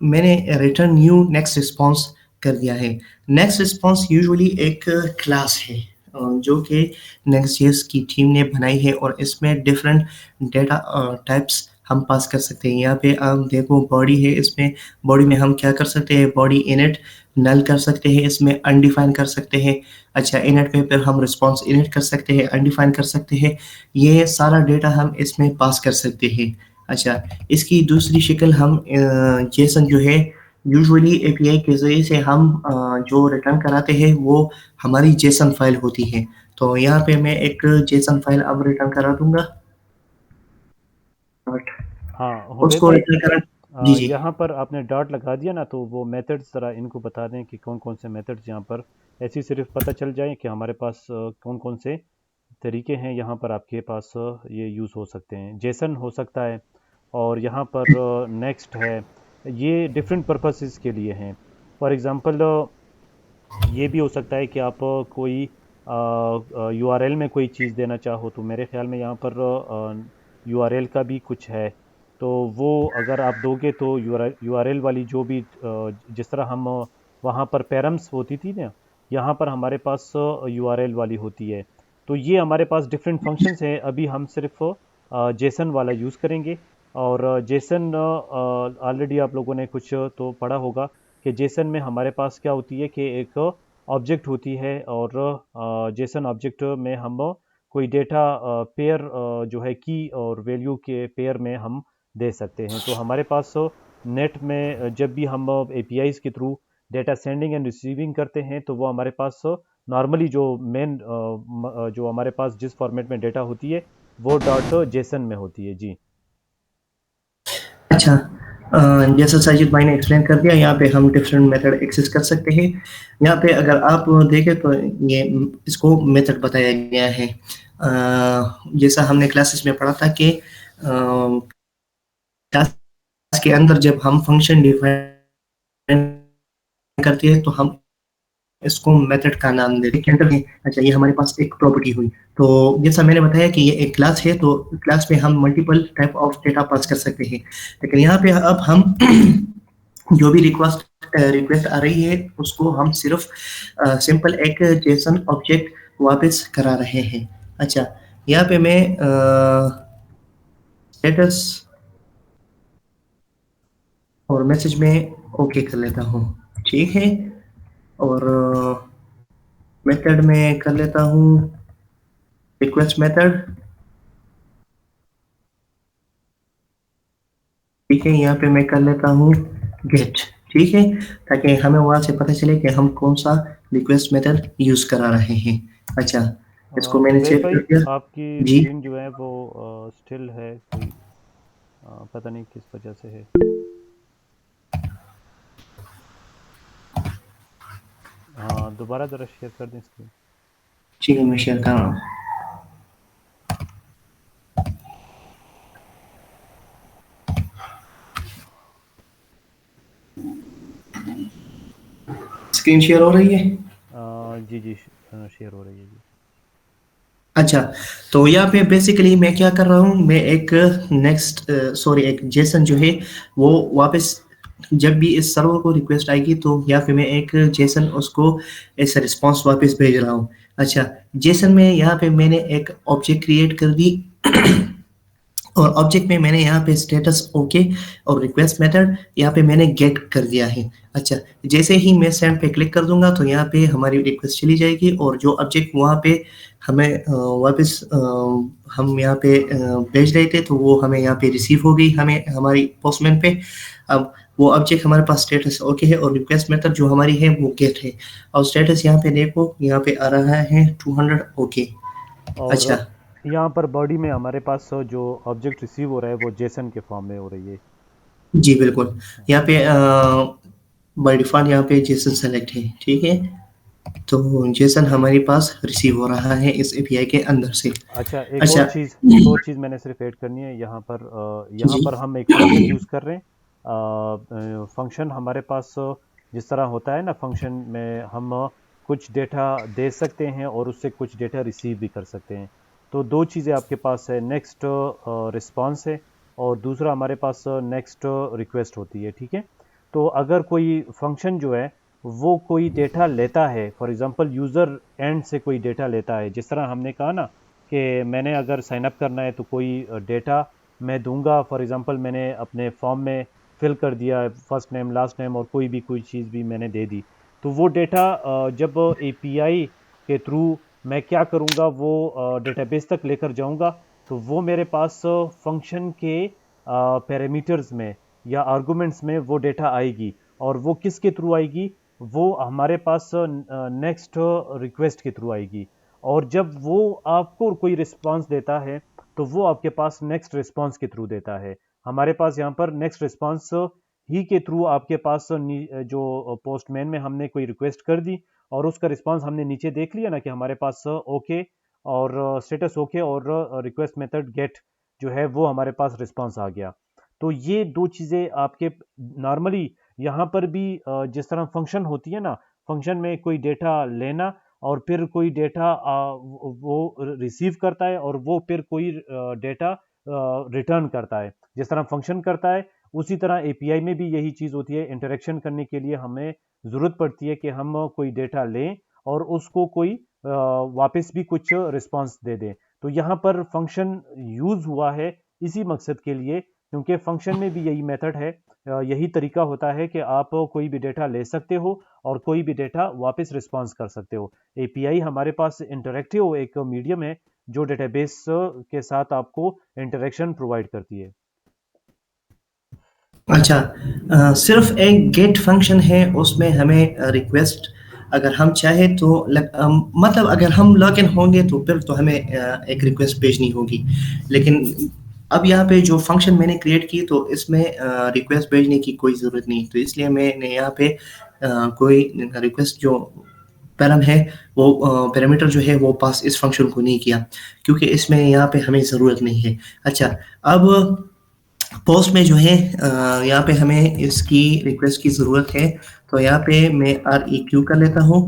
मैंने रिटर्न न्यू नेक्स्ट रिस्पॉन्स कर दिया है। नेक्स्ट रिस्पॉन्स यूजुअली एक क्लास है जो कि नेक्स्ट.जेएस की टीम ने बनाई है और इसमें डिफरेंट डेटा टाइप्स हम पास कर सकते हैं। यहाँ पे आप देखो बॉडी है, इसमें बॉडी में हम क्या कर सकते हैं, बॉडी इनिट नल कर सकते हैं, इसमें अनडिफाइन कर सकते हैं। अच्छा, इनिट पे फिर हम रिस्पॉन्स इनिट कर सकते हैं, अनडिफाइन कर सकते हैं। ये सारा डेटा हम इसमें पास कर सकते हैं। अच्छा, इसकी दूसरी शक्ल हम जेसन जो है यूजुअली एपीआई के ज़रिए से हम जो रिटर्न कराते हैं वो हमारी जेसन फाइल होती है। तो यहाँ पे मैं एक जेसन फाइल अब रिटर्न करा दूँगा। बट हाँ हुबैब उसको भाई, रिटर्न करा। जी, जी। यहाँ पर आपने डॉट लगा दिया ना, तो वो मेथड्स ज़रा इनको बता दें कि कौन कौन से मेथड्स यहाँ पर, ऐसे ही सिर्फ पता चल जाए कि हमारे पास कौन कौन से तरीके हैं यहाँ पर आपके पास ये यूज़ हो सकते हैं। जेसन हो सकता है, और यहाँ पर नेक्स्ट है, ये डिफरेंट पर्पसेस के लिए हैं। फॉर एग्ज़ाम्पल ये भी हो सकता है कि आप कोई यूआरएल में कोई चीज़ देना चाहो, तो मेरे ख्याल में यहाँ पर यूआरएल का भी कुछ है, तो वो अगर आप दोगे तो यूआरएल वाली जो भी जिस तरह हम वहाँ पर पैरम्स होती थी ना, यहाँ पर हमारे पास यूआरएल वाली होती है। तो ये हमारे पास डिफरेंट फंक्शंस हैं। अभी हम सिर्फ जेसन वाला यूज़ करेंगे, और जेसन ऑलरेडी आप लोगों ने कुछ तो पढ़ा होगा कि जेसन में हमारे पास क्या होती है कि एक ऑब्जेक्ट होती है, और जेसन ऑब्जेक्ट में हम कोई डेटा पेयर जो है की और वैल्यू के पेयर में हम दे सकते हैं। तो हमारे पास नेट में जब भी हम एपीआईज के through data sending end receiving करते हैं, तो वो हमारे पास नॉर्मली जो मेन जो हमारे पास जिस फॉर्मेट में डेटा होती है वो डॉट जेसन में होती है। जी अच्छा, जैसा साजिद भाई ने एक्सप्लेन कर दिया, यहाँ पे हम डिफरेंट मेथड एक्सेस कर सकते हैं। यहाँ पे अगर आप देखें तो ये इसको मेथड बताया गया है। जैसा हमने क्लासेस में पढ़ा था कि क्लास के अंदर जब हम फंक्शन डिफाइन करते हैं तो हम इसको मेथड का नाम देते हैं। अच्छा, ये हमारे पास एक प्रॉपर्टी हुई। तो जैसा मैंने बताया कि ये एक क्लास है, तो क्लास में हम multiple type of data pass कर सकते हैं, लेकिन यहाँ पे अब हम जो भी रिक्वेस्ट आ रही है उसको हम सिर्फ सिंपल एक जेसन ऑब्जेक्ट वापस करा रहे हैं। अच्छा, यहाँ पे मैं स्टेटस और मैसेज में ओके कर लेता हूँ, ठीक है? और मेथड में कर लेता हूँ रिक्वेस्ट मेथड, ठीक है? यहाँ पे मैं कर लेता हूँ गेट, ठीक है? ताकि हमें वहाँ से पता चले कि हम कौन सा रिक्वेस्ट मेथड यूज़ करा रहे हैं। अच्छा, इसको मैंने हुबैब सेव भाई, कर दिया। आपकी जी। स्क्रीन जो है वो स्टिल है, कोई पता नहीं किस वजह से है। हाँ, दोबारा ज़रा शेयर कर दें स्क्रीन। ठीक है, मैं शेयर कर रहा हूँ। स्क्रीन शेयर हो रही है? जी जी शेयर हो रही है जी। अच्छा, तो यहाँ पे बेसिकली मैं क्या कर रहा हूँ, मैं एक एक जेसन जो है वो वापस जब भी इस सर्वर को रिक्वेस्ट आएगी तो यहाँ पे मैं एक जेसन उसको ऐसा रिस्पांस वापस भेज रहा हूँ। अच्छा, जेसन में यहाँ पे मैंने एक ऑब्जेक्ट क्रिएट कर दी और ऑब्जेक्ट में मैंने यहाँ पे स्टेटस ओके और रिक्वेस्ट मेथड यहाँ पे मैंने गेट कर दिया है। अच्छा, जैसे ही मैं सेंड पे क्लिक कर दूंगा तो यहाँ पे हमारी रिक्वेस्ट चली जाएगी और जो ऑब्जेक्ट वहाँ पे हमें वापस हम यहाँ पे भेज रहे थे तो वो हमें यहाँ पे रिसीव हो गई हमें हमारी पोस्टमैन पे। अब वो ऑब्जेक्ट हमारे पास स्टेटस ओके है और रिक्वेस्ट मेथड जो हमारी है वो गेट है और स्टेटस यहाँ पे देखो यहाँ पे आ रहा है 200 ओके। और अच्छा, यहाँ पर बॉडी में हमारे पास जो ऑब्जेक्ट रिसीव हो रहा है वो जेसन के फॉर्म में हो रही है। जी बिल्कुल। यहाँ पे बाय डिफ़ॉल्ट यहाँ पे जेसन सेलेक्ट है, ठीक है? तो जेसन हमारे पास रिसीव हो रहा है इस एपीआई के अंदर से। अच्छा, अच्छा, एक और चीज़ मैंने सिर्फ ऐड करनी है यहाँ पर। यहाँ जी, पर हम एक फंक्शन यूज़ कर रहे हैं। फंक्शन हमारे पास जिस तरह होता है ना, फंक्शन में हम कुछ डेटा दे सकते हैं और उससे कुछ डेटा रिसीव भी कर सकते हैं। तो दो चीज़ें आपके पास है, नेक्स्ट रिस्पॉन्स है और दूसरा हमारे पास नेक्स्ट रिक्वेस्ट होती है, ठीक है। तो अगर कोई फंक्शन जो है वो कोई डेटा लेता है, फॉर एग्जांपल यूज़र एंड से कोई डेटा लेता है, जिस तरह हमने कहा ना कि मैंने अगर साइन अप करना है तो कोई डेटा मैं दूंगा। फॉर एग्जांपल मैंने अपने फॉर्म में फिल कर दिया फर्स्ट नेम लास्ट नेम और कोई चीज़ भी मैंने दे दी। तो वो डेटा जब एपीआई के थ्रू मैं क्या करूँगा, वो डेटाबेस तक लेकर जाऊँगा तो वो मेरे पास फंक्शन के पैरामीटर्स में या आर्गुमेंट्स में वो डेटा आएगी। और वो किसके थ्रू आएगी, वो हमारे पास नेक्स्ट रिक्वेस्ट के थ्रू आएगी। और जब वो आपको कोई रिस्पांस देता है तो वो आपके पास नेक्स्ट रिस्पांस के थ्रू देता है। हमारे पास यहाँ पर नेक्स्ट रिस्पांस ही के थ्रू आपके पास जो पोस्टमैन में हमने कोई रिक्वेस्ट कर दी और उसका रिस्पांस हमने नीचे देख लिया ना कि हमारे पास ओके और स्टेटस ओके और रिक्वेस्ट मेथड गेट जो है वो हमारे पास रिस्पांस आ गया। तो ये दो चीज़ें आपके नॉर्मली यहाँ पर भी जिस तरह फंक्शन होती है ना, फंक्शन में कोई डेटा लेना और फिर कोई डेटा वो रिसीव करता है और वो फिर कोई डेटा रिटर्न करता है, जिस तरह फंक्शन करता है उसी तरह एपीआई में भी यही चीज़ होती है। इंटरेक्शन करने के लिए हमें ज़रूरत पड़ती है कि हम कोई डेटा लें और उसको कोई वापस भी कुछ रिस्पांस दे दें। तो यहाँ पर फंक्शन यूज़ हुआ है इसी मकसद के लिए, क्योंकि फंक्शन में भी यही मेथड है, यही तरीका होता है कि आप कोई भी डेटा ले सकते हो और कोई भी डेटा वापस रिस्पॉन्स कर सकते हो। एपीआई हमारे पास इंटरेक्टिव एक मीडियम है जो डेटाबेस के साथ आपको इंटरेक्शन प्रोवाइड करती है। अच्छा, सिर्फ एक गेट फंक्शन है उसमें हमें रिक्वेस्ट अगर हम चाहे तो मतलब अगर हम लॉगिन होंगे तो फिर तो हमें एक रिक्वेस्ट भेजनी होगी। लेकिन अब यहाँ पे जो फंक्शन मैंने क्रिएट की तो इसमें रिक्वेस्ट भेजने की कोई ज़रूरत नहीं, तो इसलिए मैंने यहाँ पे कोई रिक्वेस्ट जो पैराम है वो पैरामीटर जो है वो पास इस फंक्शन को नहीं किया क्योंकि इसमें यहाँ पे हमें ज़रूरत नहीं है। अच्छा, अब पोस्ट में जो है यहाँ पे हमें इसकी रिक्वेस्ट की ज़रूरत है, तो यहाँ पे मैं REQ कर लेता हूँ,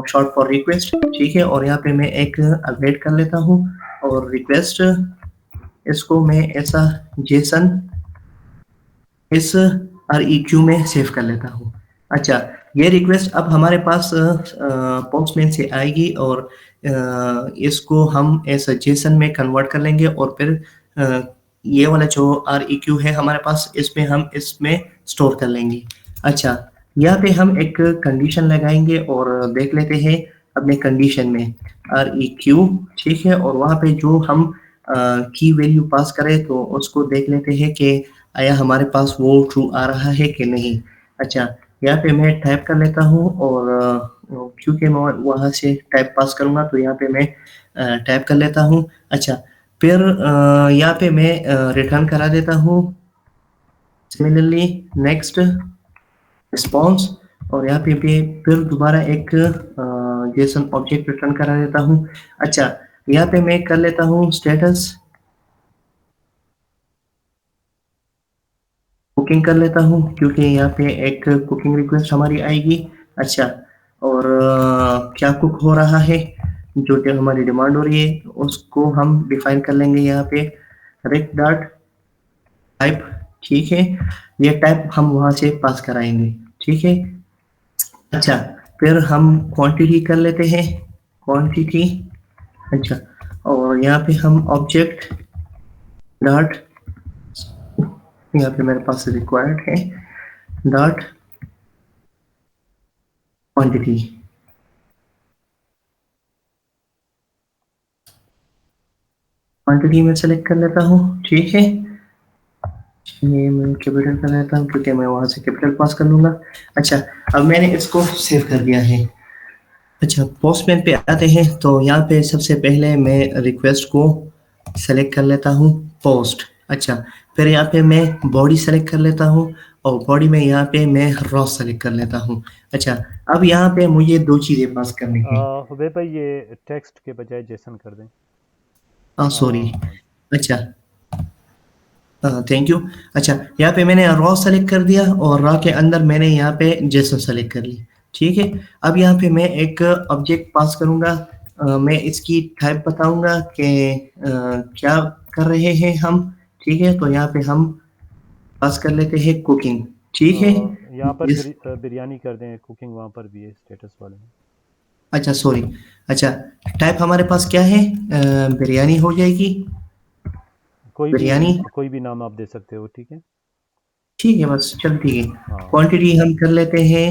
शॉर्ट फॉर रिक्वेस्ट, ठीक है? और यहाँ पे मैं एक अपडेट कर लेता हूँ और रिक्वेस्ट इसको मैं ऐसा जेसन इस REQ में सेव कर लेता हूँ। अच्छा, ये रिक्वेस्ट अब हमारे पास पोस्टमैन से आएगी और इसको हम ऐसा जेसन में कन्वर्ट कर लेंगे और फिर ये वाला जो REQ है हमारे पास इसमें हम इसमें स्टोर कर लेंगे। अच्छा, यहाँ पे हम एक कंडीशन लगाएंगे और देख लेते हैं अपने कंडीशन में REQ, ठीक है? और वहाँ पे जो हम की वैल्यू पास करें तो उसको देख लेते हैं कि आया हमारे पास वो ट्रू आ रहा है कि नहीं। अच्छा, यहाँ पे मैं टाइप कर लेता हूँ और क्योंकि मैं वहाँ से टाइप पास करूँगा तो यहाँ पे मैं टाइप कर लेता हूँ। अच्छा, फिर यहाँ पे मैं रिटर्न करा देता हूँ सिमिलरली नेक्स्ट रिस्पॉन्स और यहाँ पे भी फिर दोबारा एक जेसन ऑब्जेक्ट रिटर्न करा देता हूँ। अच्छा, यहाँ पे मैं कर लेता हूँ स्टेटस कुकिंग कर लेता हूँ, क्योंकि यहाँ पे एक कुकिंग रिक्वेस्ट हमारी आएगी। अच्छा, और क्या कुक हो रहा है, जो कि हमारी डिमांड हो रही है, उसको हम डिफाइन कर लेंगे यहाँ पे रेक डॉट टाइप। ठीक है, ये टाइप हम वहाँ से पास कराएंगे। ठीक है। अच्छा, फिर हम क्वांटिटी कर लेते हैं, क्वांटिटी। अच्छा, और यहाँ पे हम ऑब्जेक्ट डॉट, यहाँ पे मेरे पास रिक्वायर्ड है डॉट क्वांटिटी। क्वांटिटी में सेलेक्ट कर लेता हूँ। ठीक है, ये मैं कैपिटल कर लेता हूँ, क्योंकि मैं वहां से कैपिटल पास कर लूंगा। अच्छा, अब मैंने इसको सेव कर दिया है। अच्छा, पोस्टमैन पे आते हैं, तो यहाँ पे सबसे पहले मैं रिक्वेस्ट को सेलेक्ट कर लेता हूँ पोस्ट। अच्छा, फिर यहाँ पे मैं बॉडी सेलेक्ट कर लेता हूँ, और बॉडी में यहाँ पे मैं रॉ सेलेक्ट कर लेता हूँ। अच्छा, अब यहाँ पे मुझे दो चीज़ें पास करनी है। हुबैब भाई ये टेक्स्ट के बजाय जेसन कर दें। सॉरी। हाँ अच्छा, थैंक यू। अच्छा, यहाँ पे मैंने रॉ सेलेक्ट कर दिया, और रॉ के अंदर मैंने यहाँ पे जेसन सेलेक्ट कर ली। ठीक है, अब यहाँ पे मैं एक ऑब्जेक्ट पास करूंगा। मैं इसकी टाइप बताऊंगा कि क्या कर रहे हैं हम। ठीक है, तो यहाँ पे हम पास कर लेते हैं कुकिंग। ठीक है। यहाँ पर इस बिरयानी कर दें, कुकिंग वहाँ पर भी है स्टेटस वाले में। अच्छा, सॉरी। अच्छा, टाइप हमारे पास क्या है, बिरयानी हो जाएगी। बिरयानी। कोई भी नाम आप दे सकते हो, ठीक है। ठीक है, बस चल ठीक है। हाँ क्वांटिटी हम कर लेते हैं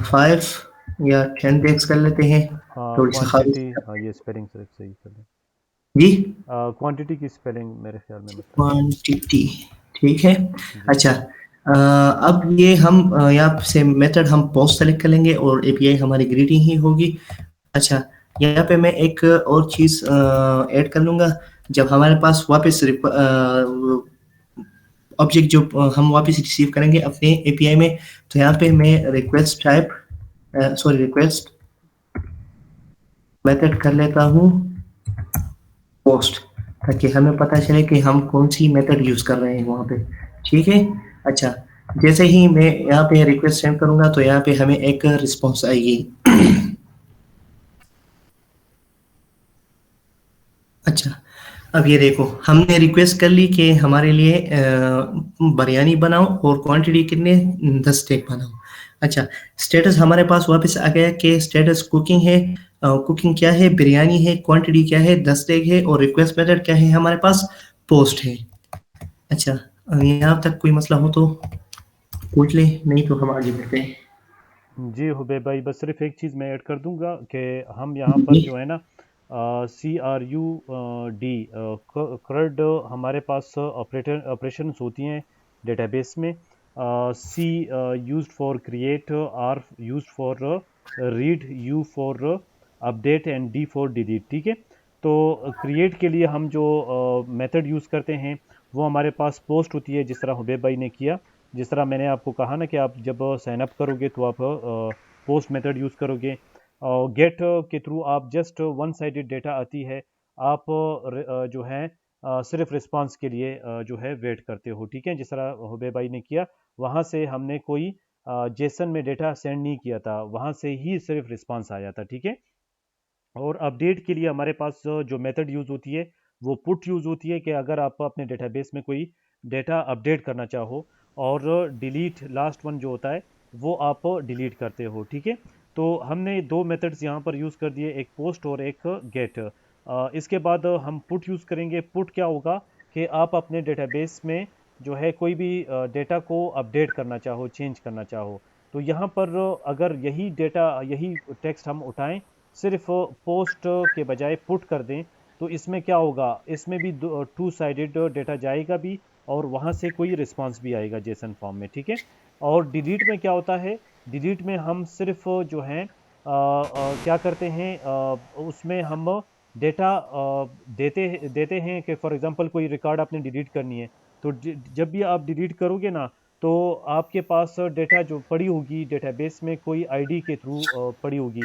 5 या 10 टैक्स कर लेते हैं, हाँ थोड़ी सी खारिज। क्वांटिटी, हाँ ये स्पेलिंग सिर्फ सही कर दें। जी, क्वांटिटी की स्पेलिंग मेरे ख्याल में मतलब। क्वांटिटी। ठीक है। जी अच्छा, अब ये हम यहाँ से मेथड हम पोस्ट सेलेक्ट कर लेंगे, और एपीआई हमारी ग्रीटिंग ही होगी। अच्छा, यहाँ पे मैं एक और चीज़ ऐड कर लूँगा। जब हमारे पास वापस ऑब्जेक्ट जो हम वापस रिसीव करेंगे अपने एपीआई में, तो यहाँ पे मैं request type, sorry, request method कर लेता हूँ पोस्ट, ताकि हमें पता चले कि हम कौन सी मेथड यूज़ कर रहे हैं वहाँ पे। ठीक है। अच्छा, जैसे ही मैं यहाँ पे रिक्वेस्ट सेंड करूँगा, तो यहाँ पे हमें एक रिस्पॉन्स आएगी। अच्छा, अब ये देखो, हमने रिक्वेस्ट कर ली कि हमारे लिए बिरयानी बनाओ, और क्वांटिटी कितने, 10 स्टेक बनाओ। अच्छा, स्टेटस हमारे पास वापस आ गया कि स्टेटस कुकिंग है। कुकिंग क्या है, बिरयानी है। क्वांटिटी क्या है, 10 स्टेक है। और रिक्वेस्ट मेथड क्या है हमारे पास, पोस्ट है। अच्छा, यहाँ तक कोई मसला हो तो पूछ ले, नहीं तो हम आगे बढ़ते हैं। जी हुबैब भाई, बस सिर्फ एक चीज़ मैं ऐड कर दूंगा कि हम यहाँ पर जी। जो है ना CRUD CRUD हमारे पास ऑपरेशंस होती हैं डेटाबेस में। C used for create, R used for read, U for update and D for delete, ठीक है। तो क्रिएट के लिए हम जो मेथड यूज़ करते हैं वो हमारे पास पोस्ट होती है, जिस तरह हुबैब भाई ने किया। जिस तरह मैंने आपको कहा ना कि आप जब साइन अप करोगे तो आप पोस्ट मेथड यूज़ करोगे। गेट के थ्रू आप जस्ट वन साइडेड डेटा आती है, आप जो है सिर्फ रिस्पांस के लिए जो है वेट करते हो, ठीक है। जिस तरह हुबैब भाई ने किया, वहाँ से हमने कोई जेसन में डेटा सेंड नहीं किया था, वहाँ से ही सिर्फ रिस्पांस आया था, ठीक है। और अपडेट के लिए हमारे पास जो मेथड यूज़ होती है वो पुट यूज़ होती है, कि अगर आप अपने डेटाबेस में कोई डेटा अपडेट करना चाहो, और डिलीट लास्ट वन जो होता है वो आप डिलीट करते हो, ठीक है। तो हमने दो मेथड्स यहाँ पर यूज़ कर दिए, एक पोस्ट और एक गेट। इसके बाद हम पुट यूज़ करेंगे। पुट क्या होगा कि आप अपने डेटाबेस में जो है कोई भी डेटा को अपडेट करना चाहो, चेंज करना चाहो, तो यहाँ पर अगर यही डेटा, यही टेक्स्ट हम उठाएं, सिर्फ पोस्ट के बजाय पुट कर दें, तो इसमें क्या होगा, इसमें भी टू साइडेड डेटा जाएगा भी, और वहाँ से कोई रिस्पांस भी आएगा जेसन फॉर्म में, ठीक है। और डिलीट में क्या होता है, डिलीट में हम सिर्फ जो है क्या करते हैं, उसमें हम डेटा देते हैं कि फॉर एग्जांपल कोई रिकॉर्ड आपने डिलीट करनी है, तो जब भी आप डिलीट करोगे ना, तो आपके पास डेटा जो पड़ी होगी डेटाबेस में कोई आईडी के थ्रू पड़ी होगी,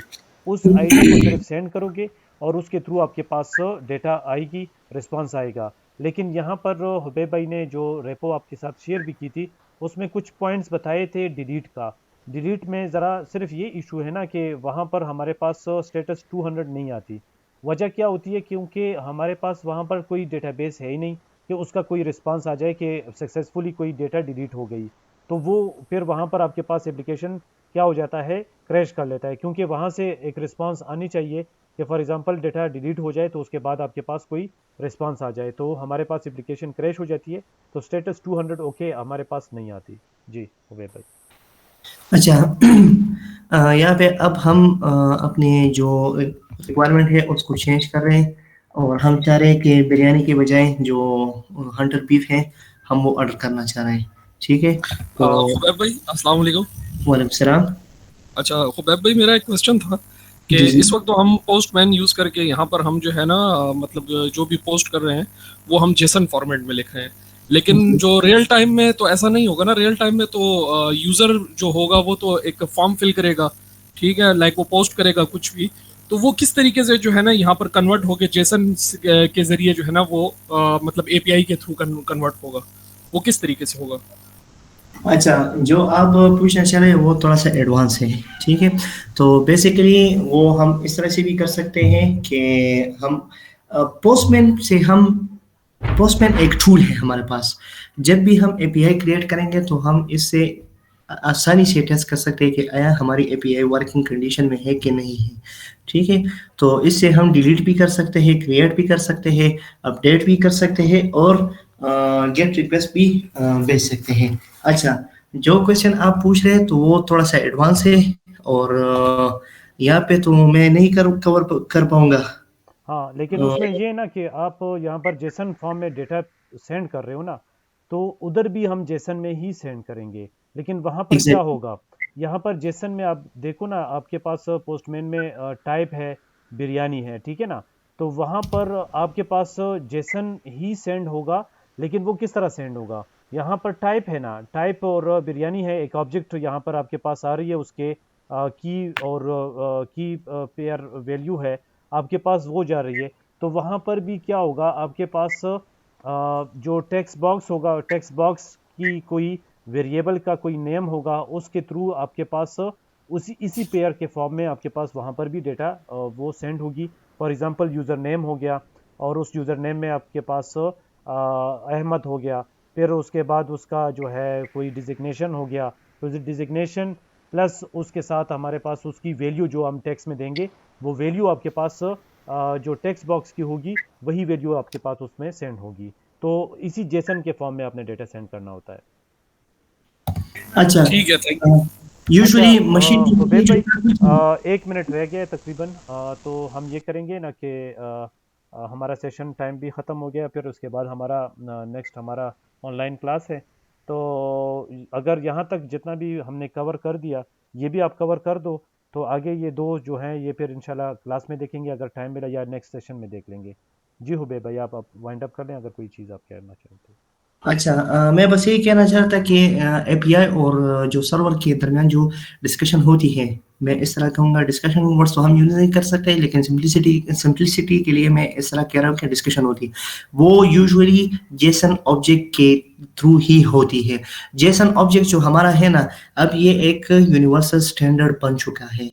उस आईडी को सिर्फ सेंड करोगे और उसके थ्रू आपके पास डेटा आएगी, रिस्पांस आएगा। लेकिन यहाँ पर हुबैब भाई ने जो रेपो आपके साथ शेयर भी की थी, उसमें कुछ पॉइंट्स बताए थे डिलीट का। डिलीट में ज़रा सिर्फ ये इशू है ना कि वहाँ पर हमारे पास स्टेटस 200 नहीं आती। वजह क्या होती है? क्योंकि हमारे पास वहाँ पर कोई डेटाबेस है ही नहीं कि उसका कोई रिस्पांस आ जाए कि सक्सेसफुली कोई डेटा डिलीट हो गई। तो वो फिर वहाँ पर आपके पास एप्लीकेशन क्या हो जाता है, क्रैश कर लेता है, क्योंकि वहाँ से एक रिस्पांस आनी चाहिए कि फॉर एग्जांपल डेटा डिलीट हो जाए तो उसके बाद आपके पास कोई रिस्पांस आ जाए, तो हमारे पास एप्लीकेशन क्रैश हो जाती है, तो स्टेटस 200 ओके हमारे पास नहीं आती। जी हुबैब भाई। अच्छा, यहाँ पे अब हम अपने जो रिक्वायरमेंट है उसको चेंज कर रहे हैं और हम चाह रहे हैं कि बिरयानी के बजाय जो हंटर बीफ है हम वो ऑर्डर करना चाह रहे हैं। ठीक है, तो खुबैब भाई अस्सलाम वालेकुम। वालेकुम सलाम। अच्छा खुबैब भाई, मेरा एक क्वेश्चन था कि जी जी इस वक्त तो हम पोस्टमैन यूज करके यहाँ पर हम जो है ना मतलब जो भी पोस्ट कर रहे हैं वो हम जेसन फॉर्मेट में लिख रहे हैं, लेकिन जो रियल टाइम में तो ऐसा नहीं होगा ना। रियल टाइम में तो यूजर जो होगा वो तो एक फॉर्म फिल करेगा, ठीक है, लाइक वो पोस्ट करेगा कुछ भी, तो वो किस तरीके से जो है ना यहाँ पर कन्वर्ट होके जेसन के जरिए जो है ना वो मतलब एपीआई के थ्रू कन्वर्ट होगा, वो किस तरीके से होगा? अच्छा, जो आप पूछना चाह रहे हैं वो थोड़ा सा एडवांस है। ठीक है, तो बेसिकली वो हम इस तरह से भी कर सकते हैं कि हम पोस्टमैन से हम पोस्टमैन एक टूल है हमारे पास। जब भी हम एपीआई क्रिएट करेंगे तो हम इससे आसानी से टेस्ट कर सकते हैं कि आया हमारी एपीआई वर्किंग कंडीशन में है कि नहीं है। ठीक है, तो इससे हम डिलीट भी कर सकते हैं, क्रिएट भी कर सकते हैं, अपडेट भी कर सकते हैं और गेट रिक्वेस्ट भी भेज सकते हैं। अच्छा, जो क्वेश्चन आप पूछ रहे हैं तो वो थोड़ा सा एडवांस है और यहाँ पे तो मैं नहीं कवर कर पाऊंगा। हाँ, लेकिन उसमें ये है ना कि आप यहाँ पर जेसन फॉर्म में डेटा सेंड कर रहे हो ना, तो उधर भी हम जेसन में ही सेंड करेंगे। लेकिन वहाँ पर क्या एग्जैक्ट होगा, यहाँ पर जेसन में आप देखो ना, आपके पास पोस्टमैन में टाइप है बिरयानी है, ठीक है ना, तो वहाँ पर आपके पास जेसन ही सेंड होगा। लेकिन वो किस तरह सेंड होगा? यहाँ पर टाइप है ना, टाइप और बिरयानी है, एक ऑब्जेक्ट यहाँ पर आपके पास आ रही है, उसके की और की पेयर वैल्यू है आपके पास, वो जा रही है। तो वहाँ पर भी क्या होगा, आपके पास जो टेक्स्ट बॉक्स होगा, टेक्स्ट बॉक्स की कोई वेरिएबल का कोई नेम होगा, उसके थ्रू आपके पास उसी इसी पेयर के फॉर्म में आपके पास वहाँ पर भी डेटा वो सेंड होगी। फॉर एग्जांपल यूज़र नेम हो गया और उस यूज़र नेम में आपके पास अहमद हो गया, फिर उसके बाद उसका जो है कोई डिजिग्नेशन हो गया, तो डिजिग्नेशन प्लस उसके साथ हमारे पास उसकी वैल्यू जो हम टेक्स्ट में देंगे, वो वैल्यू आपके पास जो टेक्स्ट बॉक्स की होगी वही वैल्यू आपके पास उसमें सेंड होगी। तो इसी जेसन के फॉर्म में आपने डेटा सेंड करना होता है। अच्छा, ठीक है, थैंक यू। यूजुअली अच्छा मशीन हुबैब भाई, 1 मिनट रह गया है तकरीबन, तो हम ये करेंगे ना कि हमारा सेशन टाइम भी ख़त्म हो गया, फिर उसके बाद हमारा नेक्स्ट हमारा ऑनलाइन क्लास है। तो अगर यहाँ तक जितना भी हमने कवर कर दिया ये भी आप कवर कर दो, तो आगे ये दो जो हैं ये फिर इंशाल्लाह क्लास में देखेंगे, अगर टाइम मिला या नेक्स्ट सेशन में देख लेंगे। जी हुबैब भाई, आप वाइंड अप कर लें अगर कोई चीज़ आप कहना चाहें तो। अच्छा, मैं बस यही कहना चाहता कि एपीआई और जो सर्वर के दरमियान जो डिस्कशन होती है, मैं इस तरह कहूँगा, डिस्कशन वर्ड्स तो हम यूज़ नहीं कर सकते, लेकिन सिंपलिसिटी के लिए मैं इस तरह कह रहा हूँ कि डिस्कशन होती है वो यूजुअली जेसन ऑब्जेक्ट के थ्रू ही होती है। जेसन ऑब्जेक्ट जो हमारा है ना, अब ये एक यूनिवर्सल स्टैंडर्ड बन चुका है।